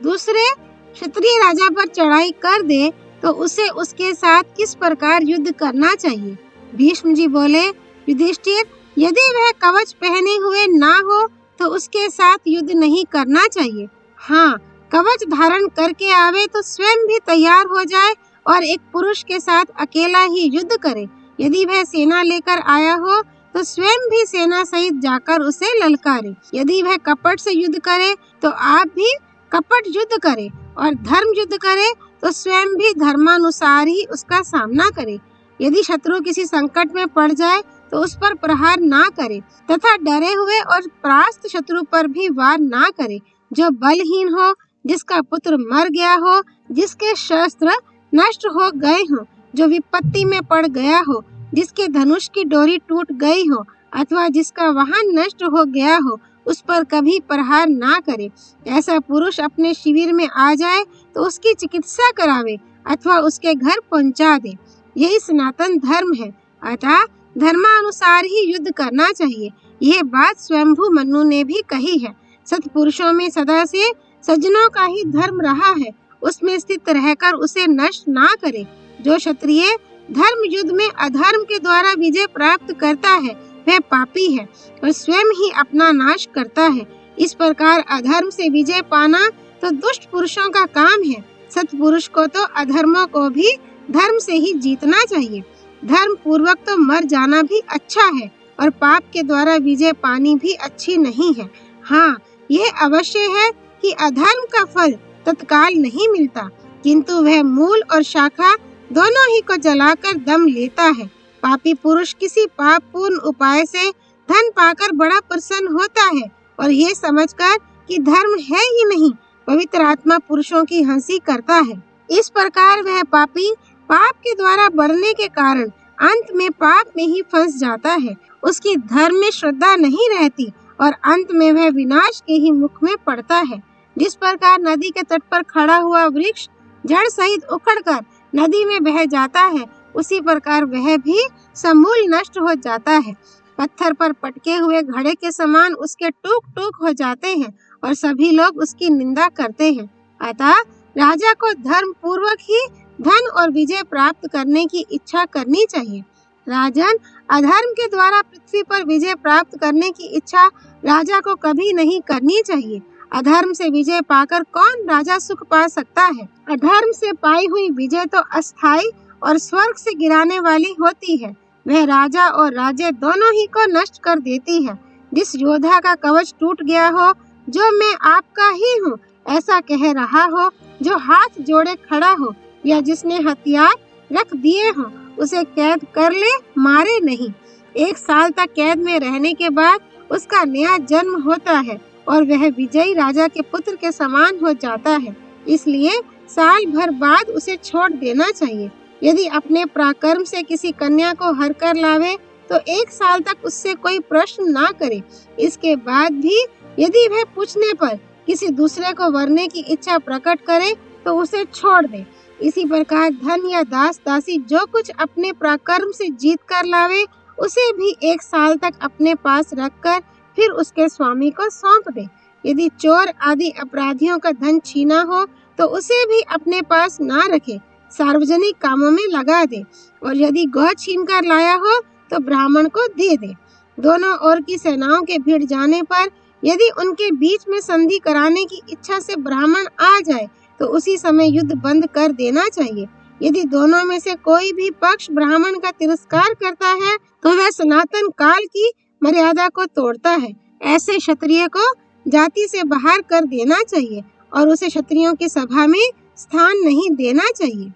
दूसरे क्षत्रिय राजा पर चढ़ाई कर दे तो उसे उसके साथ किस प्रकार युद्ध करना चाहिए? भीष्म जी बोले, युधिष्ठिर, यदि वह कवच पहने हुए ना हो तो उसके साथ युद्ध नहीं करना चाहिए। हाँ, कवच धारण करके आवे तो स्वयं भी तैयार हो जाए और एक पुरुष के साथ अकेला ही युद्ध करे। यदि वह सेना लेकर आया हो तो स्वयं भी सेना सहित जाकर उसे ललकारे। यदि वह कपट से युद्ध करे तो आप भी कपट युद्ध करे, और धर्म युद्ध करे तो स्वयं भी धर्मानुसार ही उसका सामना करे। यदि शत्रु किसी संकट में पड़ जाए तो उस पर प्रहार ना करे तथा डरे हुए और परास्त शत्रु पर भी वार ना करे। जो बलहीन हो, जिसका पुत्र मर गया हो, जिसके शस्त्र नष्ट हो गए हो, जो विपत्ति में पड़ गया हो, जिसके धनुष की डोरी टूट गई हो अथवा जिसका वाहन नष्ट हो गया हो, उस पर कभी प्रहार ना करे। ऐसा पुरुष अपने शिविर में आ जाए तो उसकी चिकित्सा करावे अथवा उसके घर पहुंचा दे। यही सनातन धर्म है। अतः धर्मानुसार ही युद्ध करना चाहिए। यह बात स्वयंभू मनु ने भी कही है। सत्पुरुषों में सदा से सज्जनों का ही धर्म रहा है, उसमें स्थित रहकर उसे नष्ट ना करे। जो क्षत्रिय धर्म युद्ध में अधर्म के द्वारा विजय प्राप्त करता है, वह पापी है और स्वयं ही अपना नाश करता है। इस प्रकार अधर्म से विजय पाना तो दुष्ट पुरुषों का काम है। सत्पुरुष को तो अधर्मों को भी धर्म से ही जीतना चाहिए। धर्म पूर्वक तो मर जाना भी अच्छा है और पाप के द्वारा विजय पानी भी अच्छी नहीं है। हाँ, यह अवश्य है कि अधर्म का फल तत्काल नहीं मिलता, किंतु वह मूल और शाखा दोनों ही को जलाकर दम लेता है। पापी पुरुष किसी पाप पूर्ण उपाय से धन पाकर बड़ा प्रसन्न होता है और ये समझकर कि धर्म है ही नहीं, पवित्र आत्मा पुरुषों की हंसी करता है। इस प्रकार वह पापी पाप के द्वारा बढ़ने के कारण अंत में पाप में ही फंस जाता है। उसकी धर्म में श्रद्धा नहीं रहती और अंत में वह विनाश के ही मुख में पड़ता है। जिस प्रकार नदी के तट पर खड़ा हुआ वृक्ष जड़ सहित उखड़कर नदी में बह जाता है, उसी प्रकार वह भी समूल नष्ट हो जाता है। पत्थर पर पटके हुए घड़े के समान उसके टूक टूक हो जाते हैं और सभी लोग उसकी निंदा करते हैं। अतः राजा को धर्म पूर्वक ही धन और विजय प्राप्त करने की इच्छा करनी चाहिए। राजन, अधर्म के द्वारा पृथ्वी पर विजय प्राप्त करने की इच्छा राजा को कभी नहीं करनी चाहिए। अधर्म से विजय पाकर कौन राजा सुख पा सकता है? अधर्म से पाई हुई विजय तो अस्थायी और स्वर्ग से गिराने वाली होती है। वह राजा और राज्य दोनों ही को नष्ट कर देती है। जिस योद्धा का कवच टूट गया हो, जो मैं आपका ही हूँ ऐसा कह रहा हो, जो हाथ जोड़े खड़ा हो या जिसने हथियार रख दिए हो, उसे कैद कर ले, मारे नहीं। 1 साल तक कैद में रहने के बाद उसका नया जन्म होता है और वह विजयी राजा के पुत्र के समान हो जाता है। इसलिए साल भर बाद उसे छोड़ देना चाहिए। यदि अपने पराक्रम से किसी कन्या को हर कर लावे तो 1 साल तक उससे कोई प्रश्न ना करे। इसके बाद भी यदि वह पूछने पर किसी दूसरे को वरने की इच्छा प्रकट करे तो उसे छोड़ दे। इसी प्रकार धन या दास दासी जो कुछ अपने पराक्रम से जीत कर लावे, उसे भी 1 साल तक अपने पास रखकर फिर उसके स्वामी को सौंप दे। यदि चोर आदि अपराधियों का धन छीना हो तो उसे भी अपने पास ना रखे, सार्वजनिक कामों में लगा दे। और यदि गौ छीन कर लाया हो तो ब्राह्मण को दे दे। दोनों ओर की सेनाओं के भिड़ जाने पर यदि उनके बीच में संधि कराने की इच्छा से ब्राह्मण आ जाए तो उसी समय युद्ध बंद कर देना चाहिए। यदि दोनों में से कोई भी पक्ष ब्राह्मण का तिरस्कार करता है तो वह सनातन काल की मर्यादा को तोड़ता है। ऐसे क्षत्रिय को जाति से बाहर कर देना चाहिए और उसे क्षत्रियों की सभा में स्थान नहीं देना चाहिए,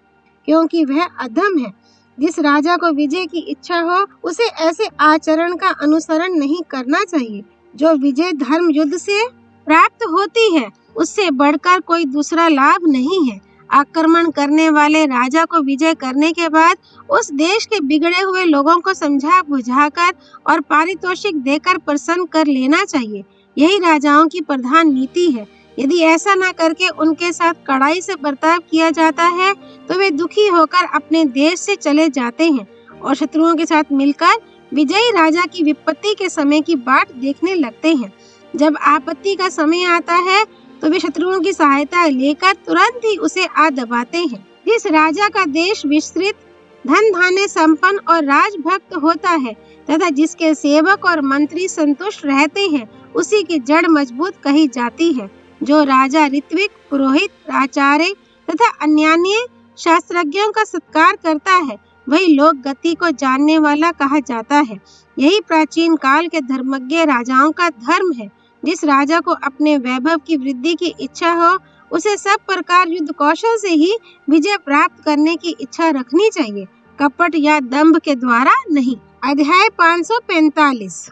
क्योंकि वह अधम है। जिस राजा को विजय की इच्छा हो उसे ऐसे आचरण का अनुसरण नहीं करना चाहिए। जो विजय धर्म युद्ध से प्राप्त होती है उससे बढ़कर कोई दूसरा लाभ नहीं है। आक्रमण करने वाले राजा को विजय करने के बाद उस देश के बिगड़े हुए लोगों को समझा बुझाकर और पारितोषिक देकर प्रसन्न कर लेना चाहिए। यही राजाओं की प्रधान नीति है। यदि ऐसा न करके उनके साथ कड़ाई से बर्ताव किया जाता है तो वे दुखी होकर अपने देश से चले जाते हैं और शत्रुओं के साथ मिलकर विजयी राजा की विपत्ति के समय की बाट देखने लगते हैं। जब आपत्ति का समय आता है तो वे शत्रुओं की सहायता लेकर तुरंत ही उसे आ दबाते हैं। जिस राजा का देश विस्तृत, धन धान्य संपन्न और राजभक्त होता है तथा जिसके सेवक और मंत्री संतुष्ट रहते हैं, उसी की जड़ मजबूत कही जाती है। जो राजा ऋत्विक, पुरोहित, आचार्य तथा अन्यान्य शास्त्रज्ञों का सत्कार करता है वही लोक गति को जानने वाला कहा जाता है। यही प्राचीन काल के धर्मज्ञ राजाओं का धर्म है। जिस राजा को अपने वैभव की वृद्धि की इच्छा हो उसे सब प्रकार युद्ध कौशल से ही विजय प्राप्त करने की इच्छा रखनी चाहिए, कपट या दंभ के द्वारा नहीं। अध्याय 545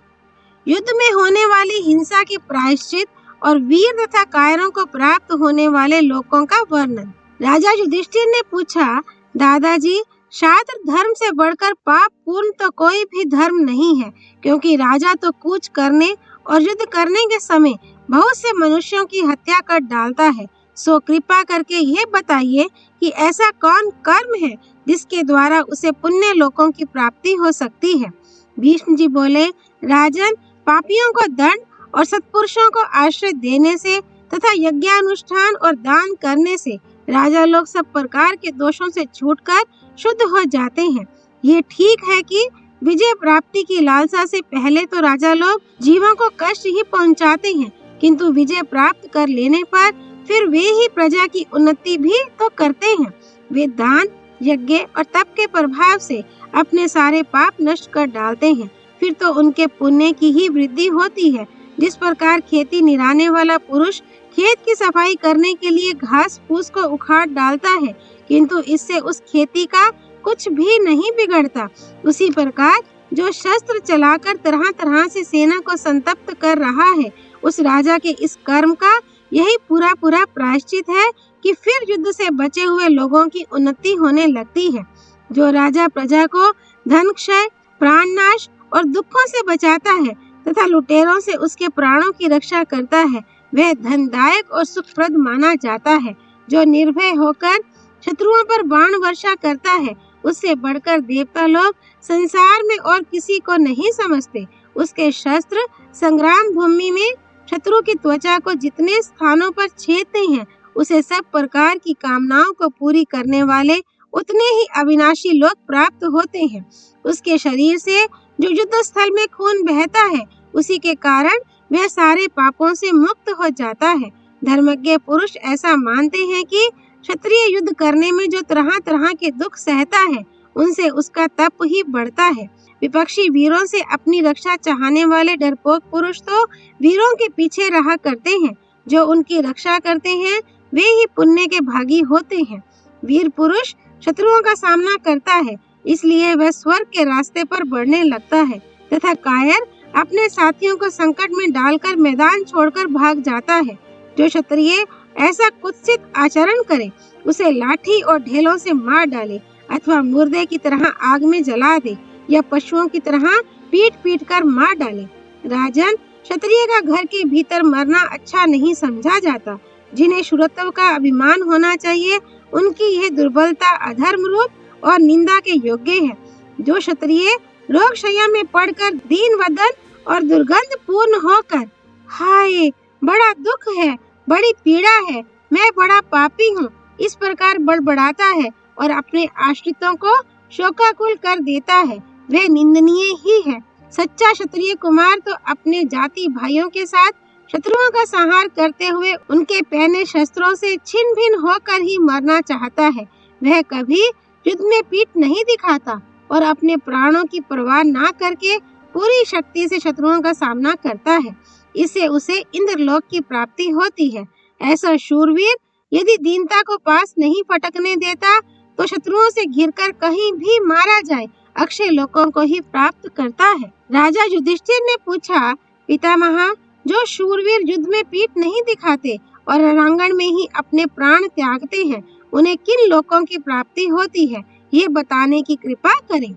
युद्ध में होने वाली हिंसा के प्रायश्चित और वीर तथा कायरों को प्राप्त होने वाले लोगों का वर्णन। राजा युधिष्ठिर ने पूछा, दादाजी, शास्त्र धर्म से बढ़कर पाप पूर्ण तो कोई भी धर्म नहीं है, क्योंकि राजा तो कूच करने और युद्ध करने के समय बहुत से मनुष्यों की हत्या कर डालता है। सो कृपा करके ये बताइए कि ऐसा कौन कर्म है जिसके द्वारा उसे पुण्य लोकों की प्राप्ति हो सकती है। भीष्म जी बोले, राजन, पापियों को दंड और सत्पुरुषों को आश्रय देने से तथा यज्ञानुष्ठान और दान करने से राजा लोग सब प्रकार के दोषों से छूटकर शुद्ध हो जाते हैं। ये ठीक है कि विजय प्राप्ति की लालसा से पहले तो राजा लोग जीवों को कष्ट ही पहुंचाते हैं, किंतु विजय प्राप्त कर लेने पर फिर वे ही प्रजा की उन्नति भी तो करते हैं। वे दान, यज्ञ और तप के प्रभाव से अपने सारे पाप नष्ट कर डालते हैं, फिर तो उनके पुण्य की ही वृद्धि होती है। जिस प्रकार खेती निराने वाला पुरुष खेत की सफाई करने के लिए घास फूस को उखाड़ डालता है, किंतु इससे उस खेती का कुछ भी नहीं बिगड़ता, उसी प्रकार जो शस्त्र चलाकर तरह तरह से सेना को संतप्त कर रहा है, उस राजा के इस कर्म का यही पूरा प्रायश्चित है कि फिर युद्ध से बचे हुए लोगों की उन्नति होने लगती है। जो राजा प्रजा को धन क्षय, प्राण नाश और दुखों से बचाता है तथा लुटेरों से उसके प्राणों की रक्षा करता है, वह धनदायक और सुखप्रद माना जाता है। जो निर्भय होकर शत्रुओं पर बाण वर्षा करता है, उससे बढ़कर देवता लोग संसार में और किसी को नहीं समझते। उसके शस्त्र संग्राम भूमि में शत्रु की त्वचा को जितने स्थानों पर छेदते हैं, उसे सब प्रकार की कामनाओं को पूरी करने वाले उतने ही अविनाशी लोग प्राप्त होते हैं। उसके शरीर से जो युद्ध स्थल में खून बहता है, उसी के कारण वह सारे पापों से मुक्त हो जाता है। धर्मज्ञ पुरुष ऐसा मानते हैं कि क्षत्रिय युद्ध करने में जो तरह तरह के दुख सहता है, उनसे उसका तप ही बढ़ता है। विपक्षी वीरों से अपनी रक्षा चाहने वाले डरपोक पुरुष तो वीरों के पीछे रहा करते हैं। जो उनकी रक्षा करते हैं वे ही पुण्य के भागी होते हैं। वीर पुरुष शत्रुओं का सामना करता है, इसलिए वह स्वर्ग के रास्ते पर बढ़ने लगता है, तथा कायर अपने साथियों को संकट में डालकर मैदान छोड़कर भाग जाता है। जो क्षत्रिय ऐसा कुत्सित आचरण करे, उसे लाठी और ढेलों से मार डाले अथवा मुर्दे की तरह आग में जला दे या पशुओं की तरह पीट कर मार डाले। राजन, क्षत्रिय का घर के भीतर मरना अच्छा नहीं समझा जाता। जिन्हें शूरत्व का अभिमान होना चाहिए, उनकी यह दुर्बलता अधर्म रूप और निंदा के योग्य है। जो क्षत्रिय रोगशैया में पड़कर दीन वदन और दुर्गंध पूर्ण होकर हाय बड़ा दुख है, बड़ी पीड़ा है, मैं बड़ा पापी हूँ, इस प्रकार बड़बड़ाता है और अपने आश्रितों को शोकाकुल कर देता है, वह निंदनीय ही है। सच्चा क्षत्रिय कुमार तो अपने जाति भाइयों के साथ शत्रुओं का संहार करते हुए उनके पहने शस्त्रों से छिन्न भिन्न होकर ही मरना चाहता है। वह कभी युद्ध में पीठ नहीं दिखाता और अपने प्राणों की परवाह ना करके पूरी शक्ति से शत्रुओं का सामना करता है। इससे उसे इंद्रलोक की प्राप्ति होती है। ऐसा शूरवीर यदि दीनता को पास नहीं फटकने देता तो शत्रुओं से घिरकर कहीं भी मारा जाए अक्षय लोकों को ही प्राप्त करता है। राजा युधिष्ठिर ने पूछा, पितामह, जो शूरवीर युद्ध में पीठ नहीं दिखाते और रणांगण में ही अपने प्राण त्यागते हैं, उन्हें किन लोकों की प्राप्ति होती है, ये बताने की कृपा करें।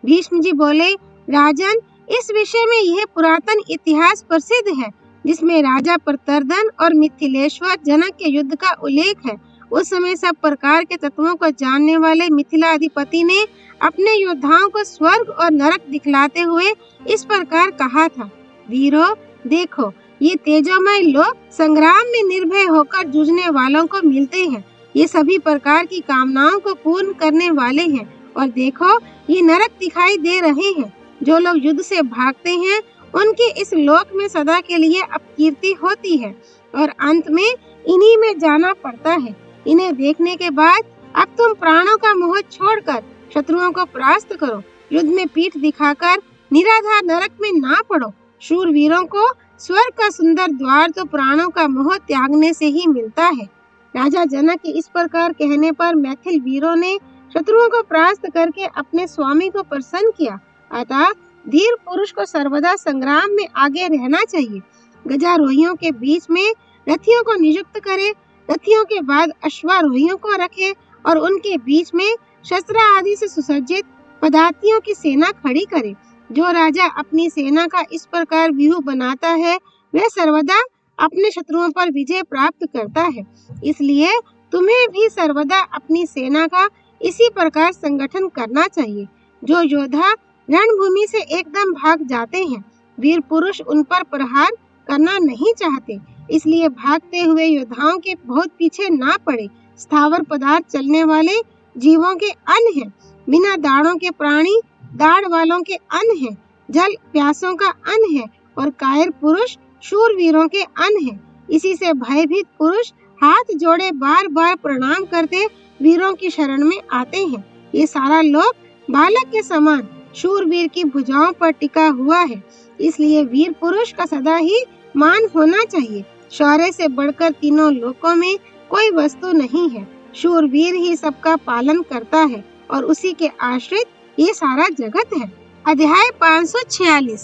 भीष्म जी बोले, राजन, इस विषय में यह पुरातन इतिहास प्रसिद्ध है, जिसमें राजा प्रतर्दन और मिथिलेश्वर जनक के युद्ध का उल्लेख है। उस समय सब प्रकार के तत्वों को जानने वाले मिथिलाधिपति ने अपने योद्धाओं को स्वर्ग और नरक दिखलाते हुए इस प्रकार कहा था, वीरों, देखो, ये तेजोमय लोक संग्राम में निर्भय होकर जूझने वालों को मिलते हैं। ये सभी प्रकार की कामनाओं को पूर्ण करने वाले हैं। और देखो, ये नरक दिखाई दे रहे हैं। जो लोग युद्ध से भागते हैं, उनके इस लोक में सदा के लिए अपकीर्ति होती है और अंत में इन्हीं में जाना पड़ता है। इन्हें देखने के बाद अब तुम प्राणों का मोह छोड़कर शत्रुओं को परास्त करो। युद्ध में पीठ दिखाकर निराधार नरक में ना पड़ो। शूरवीरों को स्वर्ग का सुंदर द्वार तो प्राणों का मोह त्यागने से ही मिलता है। राजा जनक के इस प्रकार कहने पर मैथिल वीरों ने शत्रुओं को परास्त करके अपने स्वामी को प्रसन्न किया। अतः धीर पुरुष को सर्वदा संग्राम में आगे रहना चाहिए। गजारोहियों के बीच में रथियों को नियुक्त करे, रथियों के बाद अश्वारोहियों को रखे और उनके बीच में शस्त्र आदि से सुसज्जित पदातियों की सेना खड़ी करे। जो राजा अपनी सेना का इस प्रकार व्यूह बनाता है, वह सर्वदा अपने शत्रुओं पर विजय प्राप्त करता है। इसलिए तुम्हें भी सर्वदा अपनी सेना का इसी प्रकार संगठन करना चाहिए। जो योद्धा रणभूमि से एकदम भाग जाते हैं, वीर पुरुष उन पर प्रहार करना नहीं चाहते, इसलिए भागते हुए योद्धाओं के बहुत पीछे ना पड़े। स्थावर पदार्थ चलने वाले जीवों के अन्न है, बिना दाढ़ों के प्राणी दाढ़ वालों के अन्न है, जल प्यासों का अन्न है और कायर पुरुष शूरवीरों के अन्न है। इसी से भयभीत पुरुष हाथ जोड़े बार बार प्रणाम करते वीरों की शरण में आते हैं। ये सारा लोक बालक के समान शूरवीर की भुजाओं पर टिका हुआ है, इसलिए वीर पुरुष का सदा ही मान होना चाहिए। शौर्य से बढ़कर तीनों लोकों में कोई वस्तु नहीं है। शूरवीर ही सबका पालन करता है और उसी के आश्रित ये सारा जगत है। अध्याय 546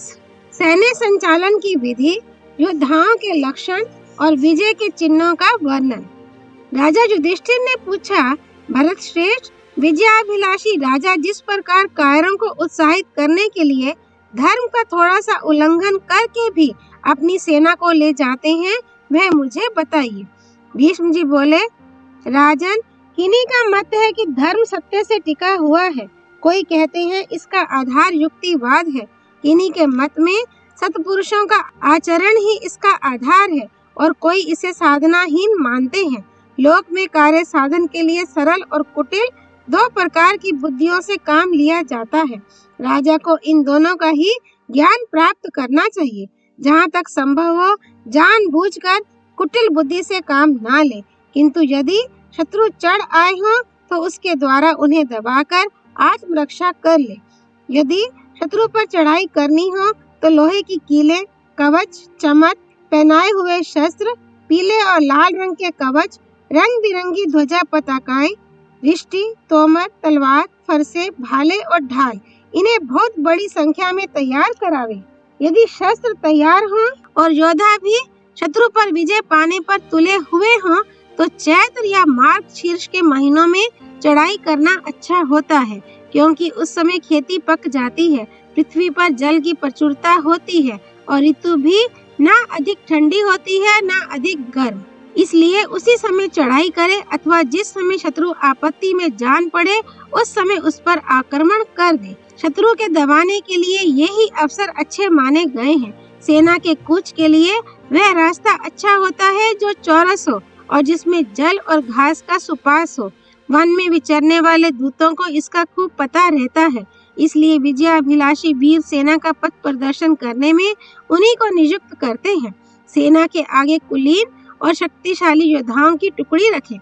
सैन्य संचालन की विधि, योद्धाओं के लक्षण और विजय के चिन्हों का वर्णन। राजा युधिष्ठिर ने पूछा, भरत श्रेष्ठ, विजयाभिलाषी राजा जिस प्रकार कायरों को उत्साहित करने के लिए धर्म का थोड़ा सा उल्लंघन करके भी अपनी सेना को ले जाते हैं, वह मुझे बताइए। भीष्म जी बोले, राजन, किन्हीं का मत है कि धर्म सत्य से टिका हुआ है, कोई कहते हैं इसका आधार युक्तिवाद है। किन्हीं के मत में सत्पुरुषों का आचरण ही इसका आधार है और कोई इसे साधनाहीन मानते हैं। लोक में कार्य साधन के लिए सरल और कुटिल दो प्रकार की बुद्धियों से काम लिया जाता है। राजा को इन दोनों का ही ज्ञान प्राप्त करना चाहिए। जहाँ तक संभव हो जानबूझकर कुटिल बुद्धि से काम ना ले, किंतु यदि शत्रु चढ़ आए हो तो उसके द्वारा उन्हें दबाकर आत्मरक्षा कर ले। यदि शत्रु पर चढ़ाई करनी हो तो लोहे की कीलें, कवच, चमक, पहनाए हुए शस्त्र, पीले और लाल रंग के कवच, रंग बिरंगी ध्वजा पताकाएं, रिष्टि, तोमर, तलवार, फरसे, भाले और ढाल, इन्हें बहुत बड़ी संख्या में तैयार करावे। यदि शस्त्र तैयार हों और योद्धा भी शत्रु पर विजय पाने पर तुले हुए हों तो चैत्र या मार्गशीर्ष के महीनों में चढ़ाई करना अच्छा होता है, क्योंकि उस समय खेती पक जाती है, पृथ्वी पर जल की प्रचुरता होती है और ऋतु भी ना अधिक ठंडी होती है ना अधिक गर्म, इसलिए उसी समय चढ़ाई करे अथवा जिस समय शत्रु आपत्ति में जान पड़े उस समय उस पर आक्रमण कर दे। शत्रु के दबाने के लिए यही अवसर अच्छे माने गए हैं। सेना के कूच के लिए वह रास्ता अच्छा होता है जो चौरस हो और जिसमें जल और घास का सुपास हो। वन में विचरने वाले दूतों को इसका खूब पता रहता है, इसलिए विजयाभिलाषी वीर सेना का पथ प्रदर्शन करने में उन्हीं को नियुक्त करते हैं। सेना के आगे कुलीन और शक्तिशाली योद्धाओं की टुकड़ी रखें।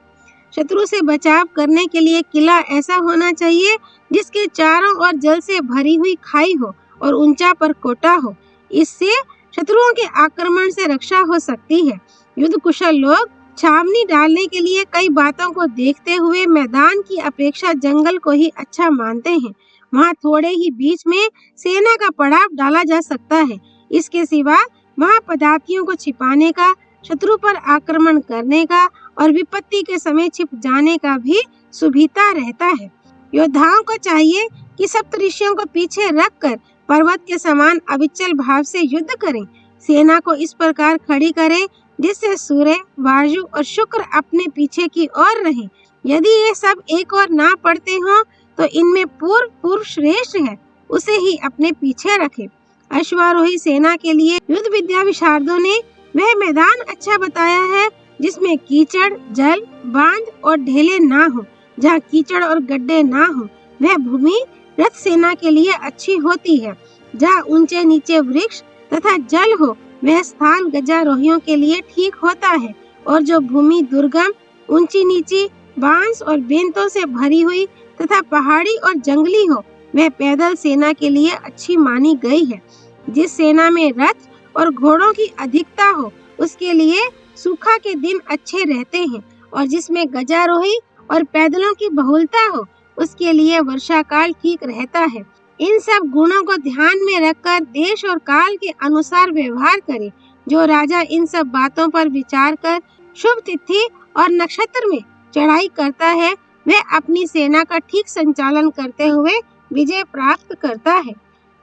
शत्रु से बचाव करने के लिए किला ऐसा होना चाहिए जिसके चारों ओर जल से भरी हुई खाई हो और ऊंचा परकोटा हो। इससे शत्रुओं के आक्रमण से रक्षा हो सकती है। युद्ध कुशल लोग छावनी डालने के लिए कई बातों को देखते हुए मैदान की अपेक्षा जंगल को ही अच्छा मानते हैं। वहाँ थोड़े ही बीच में सेना का पड़ाव डाला जा सकता है। इसके सिवा वहाँ पदातियों को छिपाने का, शत्रु पर आक्रमण करने का और विपत्ति के समय छिप जाने का भी सुविधा रहता है। योद्धाओं को चाहिए कि सप्तऋषियों को पीछे रखकर पर्वत के समान अविचल भाव से युद्ध करें। सेना को इस प्रकार खड़ी करें जिससे सूर्य, वायु और शुक्र अपने पीछे की ओर रहें। यदि ये सब एक और ना पड़ते हों तो इनमें पूर्व श्रेष्ठ है, उसे ही अपने पीछे रखें। अश्वारोही सेना के लिए युद्ध विद्या विशारदों ने वह मैदान अच्छा बताया है जिसमें कीचड़, जल, बांध और ढेले ना हो। जहाँ कीचड़ और गड्ढे ना हो वह भूमि रथ सेना के लिए अच्छी होती है। जहाँ ऊंचे नीचे वृक्ष तथा जल हो वह स्थान गजारोहियों के लिए ठीक होता है। और जो भूमि दुर्गम, ऊंची नीची, बांस और बेंतों से भरी हुई तथा पहाड़ी और जंगली हो वह पैदल सेना के लिए अच्छी मानी गई है। जिस सेना में रथ और घोड़ों की अधिकता हो उसके लिए सूखा के दिन अच्छे रहते हैं, और जिसमें गजारोही और पैदलों की बहुलता हो उसके लिए वर्षा काल ठीक रहता है। इन सब गुणों को ध्यान में रखकर देश और काल के अनुसार व्यवहार करे। जो राजा इन सब बातों पर विचार कर शुभ तिथि और नक्षत्र में चढ़ाई करता है वह अपनी सेना का ठीक संचालन करते हुए विजय प्राप्त करता है।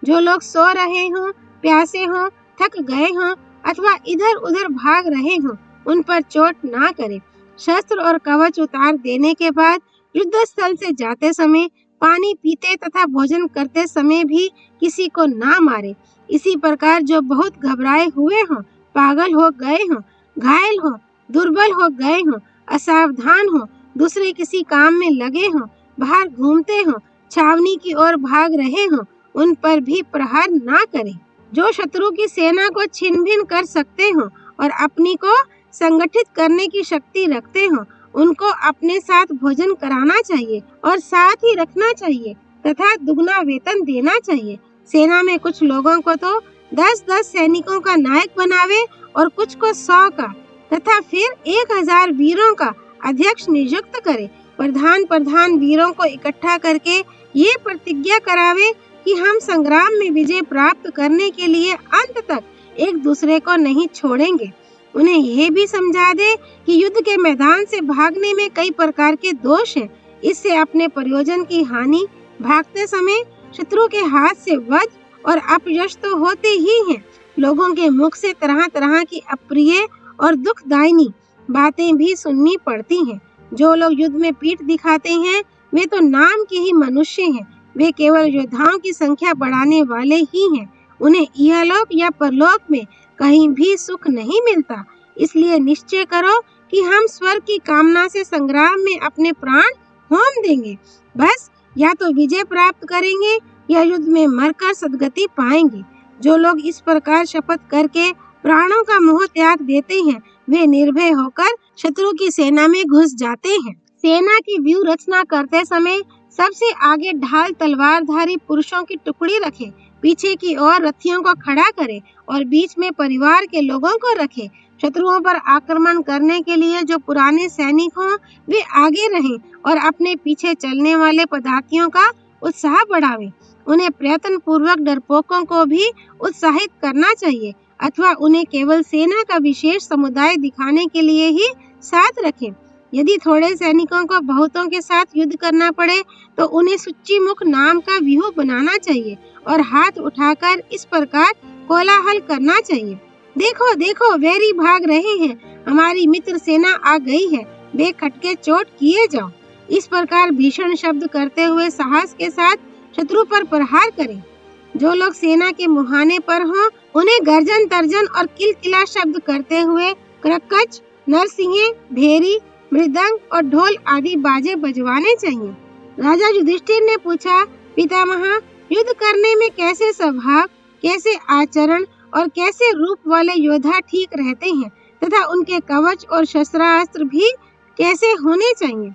जो लोग सो रहे हों, प्यासे हों, थक गए हों अथवा इधर उधर भाग रहे हों उन पर चोट ना करे। शस्त्र और कवच उतार देने के बाद युद्ध स्थल से जाते समय, पानी पीते तथा भोजन करते समय भी किसी को ना मारे। इसी प्रकार जो बहुत घबराए हुए हों, पागल हो गए हों, घायल हों, दुर्बल हो गए हों, असावधान हों, दूसरे किसी काम में लगे हों, बाहर घूमते हों, छावनी की ओर भाग रहे हों उन पर भी प्रहार ना करें। जो शत्रु की सेना को छिन्न भिन्न कर सकते हों और अपनी को संगठित करने की शक्ति रखते हों उनको अपने साथ भोजन कराना चाहिए और साथ ही रखना चाहिए तथा दुगना वेतन देना चाहिए। सेना में कुछ लोगों को तो 10-10 सैनिकों का नायक बनावे और कुछ को 100 का तथा फिर 1000 वीरों का अध्यक्ष नियुक्त करे। प्रधान वीरों को इकट्ठा करके ये प्रतिज्ञा करावे कि हम संग्राम में विजय प्राप्त करने के लिए अंत तक एक दूसरे को नहीं छोड़ेंगे। उन्हें यह भी समझा दे कि युद्ध के मैदान से भागने में कई प्रकार के दोष हैं। इससे अपने प्रयोजन की हानि, भागते समय शत्रु के हाथ से वध और अपयश तो होते ही हैं। लोगों के मुख से तरह तरह की अप्रिय और दुखदायिनी बातें भी सुननी पड़ती हैं। जो लोग युद्ध में पीठ दिखाते हैं वे तो नाम के ही मनुष्य हैं। वे केवल योद्धाओं की संख्या बढ़ाने वाले ही हैं। उन्हें इहलोक या परलोक में कहीं भी सुख नहीं मिलता। इसलिए निश्चय करो कि हम स्वर्ग की कामना से संग्राम में अपने प्राण होम देंगे। बस या तो विजय प्राप्त करेंगे या युद्ध में मरकर सद्गति पाएंगे। जो लोग इस प्रकार शपथ करके प्राणों का मोह त्याग देते हैं वे निर्भय होकर शत्रु की सेना में घुस जाते हैं। सेना की व्यूह रचना करते समय सबसे आगे ढाल तलवारधारी पुरुषों की टुकड़ी रखें, पीछे की ओर रथियों को खड़ा करें और बीच में परिवार के लोगों को रखें। शत्रुओं पर आक्रमण करने के लिए जो पुराने सैनिक हों वे आगे रहें और अपने पीछे चलने वाले पदातियों का उत्साह बढ़ावें। उन्हें प्रयत्न पूर्वक डरपोकों को भी उत्साहित करना चाहिए अथवा उन्हें केवल सेना का विशेष समुदाय दिखाने के लिए ही साथ रखें। यदि थोड़े सैनिकों को बहुतों के साथ युद्ध करना पड़े तो उन्हें सुच्ची मुख नाम का व्यूह बनाना चाहिए और हाथ उठाकर इस प्रकार कोलाहल करना चाहिए। देखो देखो, वैरी भाग रहे हैं, हमारी मित्र सेना आ गई है, वे खटके चोट किए जाओ। इस प्रकार भीषण शब्द करते हुए साहस के साथ शत्रु पर प्रहार करें। जो लोग सेना के मुहाने पर हों, उन्हें गर्जन तर्जन और किलकिला शब्द करते हुए क्रक्कच, नरसिंहे, भेरी, मृदंग और ढोल आदि बाजे बजवाने चाहिए। राजा युधिष्ठिर ने पूछा, पितामह, युद्ध करने में कैसे स्वभाव, कैसे आचरण और कैसे रूप वाले योद्धा ठीक रहते हैं तथा उनके कवच और शस्त्रास्त्र भी कैसे होने चाहिए?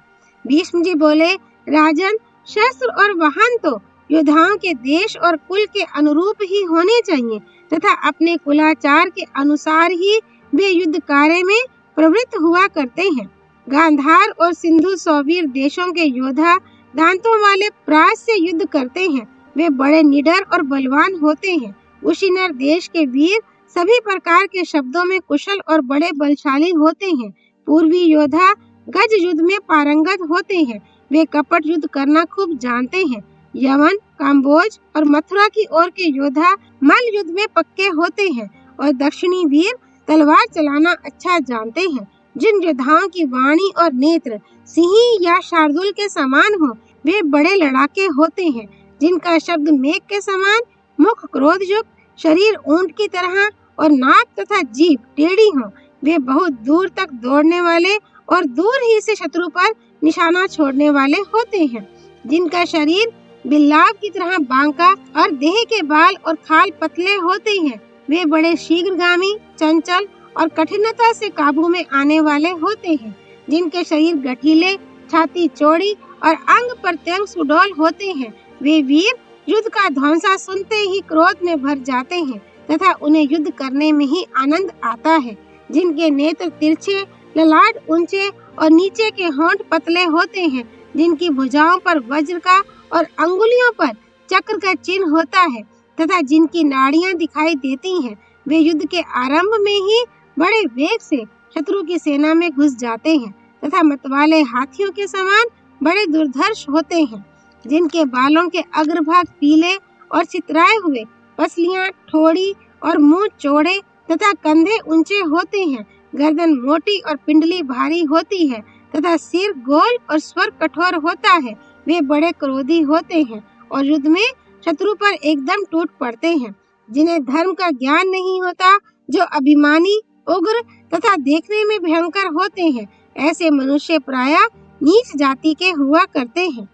भीष्म जी बोले, राजन, शस्त्र और वाहन तो योद्धाओं के देश और कुल के अनुरूप ही होने चाहिए तथा अपने कुलाचार के अनुसार ही वे युद्ध कार्य में प्रवृत्त हुआ करते हैं। गांधार और सिंधु सौवीर देशों के योद्धा दांतों वाले प्रास से युद्ध करते हैं, वे बड़े निडर और बलवान होते हैं। उशिनर देश के वीर सभी प्रकार के शब्दों में कुशल और बड़े बलशाली होते हैं। पूर्वी योद्धा गज युद्ध में पारंगत होते हैं, वे कपट युद्ध करना खूब जानते हैं। यवन, काम्बोज और मथुरा की ओर के योद्धा मल्ल युद्ध में पक्के होते हैं और दक्षिणी वीर तलवार चलाना अच्छा जानते हैं। जिन योद्धाओं की वाणी और नेत्र सिंह या शार्दुल के समान हो, वे बड़े लड़ाके होते हैं। जिनका शब्द मेघ के समान, मुख क्रोध युक्त, शरीर ऊंट की तरह और नाक तथा जीभ टेढ़ी हो, वे बहुत दूर तक दौड़ने वाले और दूर ही से शत्रु पर निशाना छोड़ने वाले होते हैं। जिनका शरीर बिल्लाव की तरह बांका और देह के बाल और खाल पतले होते हैं, वे बड़े शीघ्रगामी, चंचल और कठिनता से काबू में आने वाले होते हैं। जिनके शरीर गठीले, छाती चौड़ी और अंग प्रत्यंग सुडौल होते हैं, वे वीर युद्ध का धौंसा सुनते ही क्रोध में भर जाते हैं तथा उन्हें युद्ध करने में ही आनंद आता है। जिनके नेत्र तिरछे, ललाट ऊंचे और नीचे के होंठ पतले होते हैं, जिनकी भुजाओं पर वज्र का और अंगुलियों पर चक्र का चिन्ह होता है तथा जिनकी नाड़ियां दिखाई देती हैं, वे युद्ध के आरंभ में ही बड़े वेग से शत्रु की सेना में घुस जाते हैं तथा मतवाले हाथियों के समान बड़े दुर्धर्ष होते हैं। जिनके बालों के अग्रभाग पीले और छितराए हुए, पसलियां ठोड़ी और मुंह चौड़े तथा कंधे ऊंचे होते हैं, गर्दन मोटी और पिंडली भारी होती है तथा सिर गोल और स्वर कठोर होता है, वे बड़े क्रोधी होते हैं और युद्ध में शत्रु पर एकदम टूट पड़ते हैं। जिन्हें धर्म का ज्ञान नहीं होता, जो अभिमानी, उग्र तथा देखने में भयंकर होते हैं, ऐसे मनुष्य प्रायः नीच जाति के हुआ करते हैं।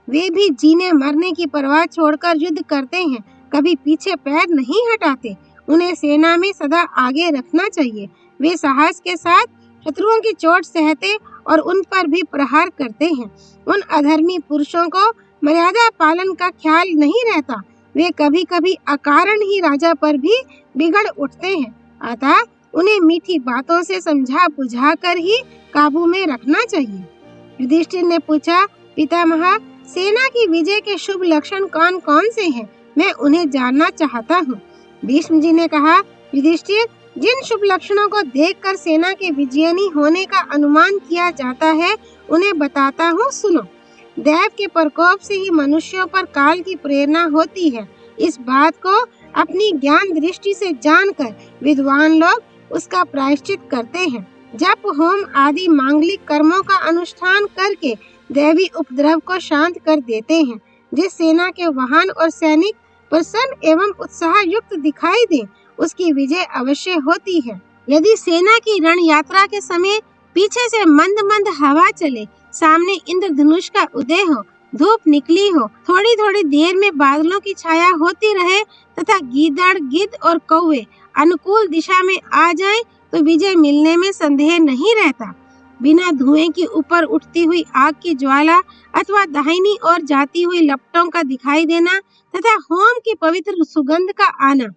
वे भी जीने मरने की परवाह छोड़कर युद्ध करते हैं, कभी पीछे पैर नहीं हटाते। उन्हें सेना में सदा आगे रखना चाहिए। वे साहस के साथ शत्रुओं की चोट सहते और उन पर भी प्रहार करते हैं। उन अधर्मी पुरुषों को मर्यादा पालन का ख्याल नहीं रहता, वे कभी कभी अकारण ही राजा पर भी बिगड़ उठते हैं। अतः उन्हें मीठी बातों से समझा बुझा कर ही काबू में रखना चाहिए। युधिष्ठिर ने पूछा, पितामह, सेना की विजय के शुभ लक्षण कौन कौन से हैं? मैं उन्हें जानना चाहता हूँ। भीष्म जी ने कहा, युधिष्ठिर, जिन शुभ लक्षणों को देखकर सेना के विजयी होने का अनुमान किया जाता है, उन्हें बताता हूँ, सुनो। दैव के प्रकोप से ही मनुष्यों पर काल की प्रेरणा होती है। इस बात को अपनी ज्ञान दृष्टि से जानकर विद्वान लोग उसका प्रायश्चित करते हैं। जप, होम आदि मांगलिक कर्मों का अनुष्ठान करके दैवी उपद्रव को शांत कर देते हैं। जिस सेना के वाहन और सैनिक प्रसन्न एवं उत्साह युक्त दिखाई दे, उसकी विजय अवश्य होती है। यदि सेना की रण यात्रा के समय पीछे से मंद मंद हवा चले, सामने इंद्रधनुष का उदय हो, धूप निकली हो, थोड़ी थोड़ी देर में बादलों की छाया होती रहे तथा गीदड़, गिद्ध और कौवे अनुकूल दिशा में आ जाएं, तो विजय मिलने में संदेह नहीं रहता। बिना धुएं की ऊपर उठती हुई आग की ज्वाला अथवा दाहिनी ओर जाती हुई लपटों का दिखाई देना तथा होम की पवित्र सुगंध का आना,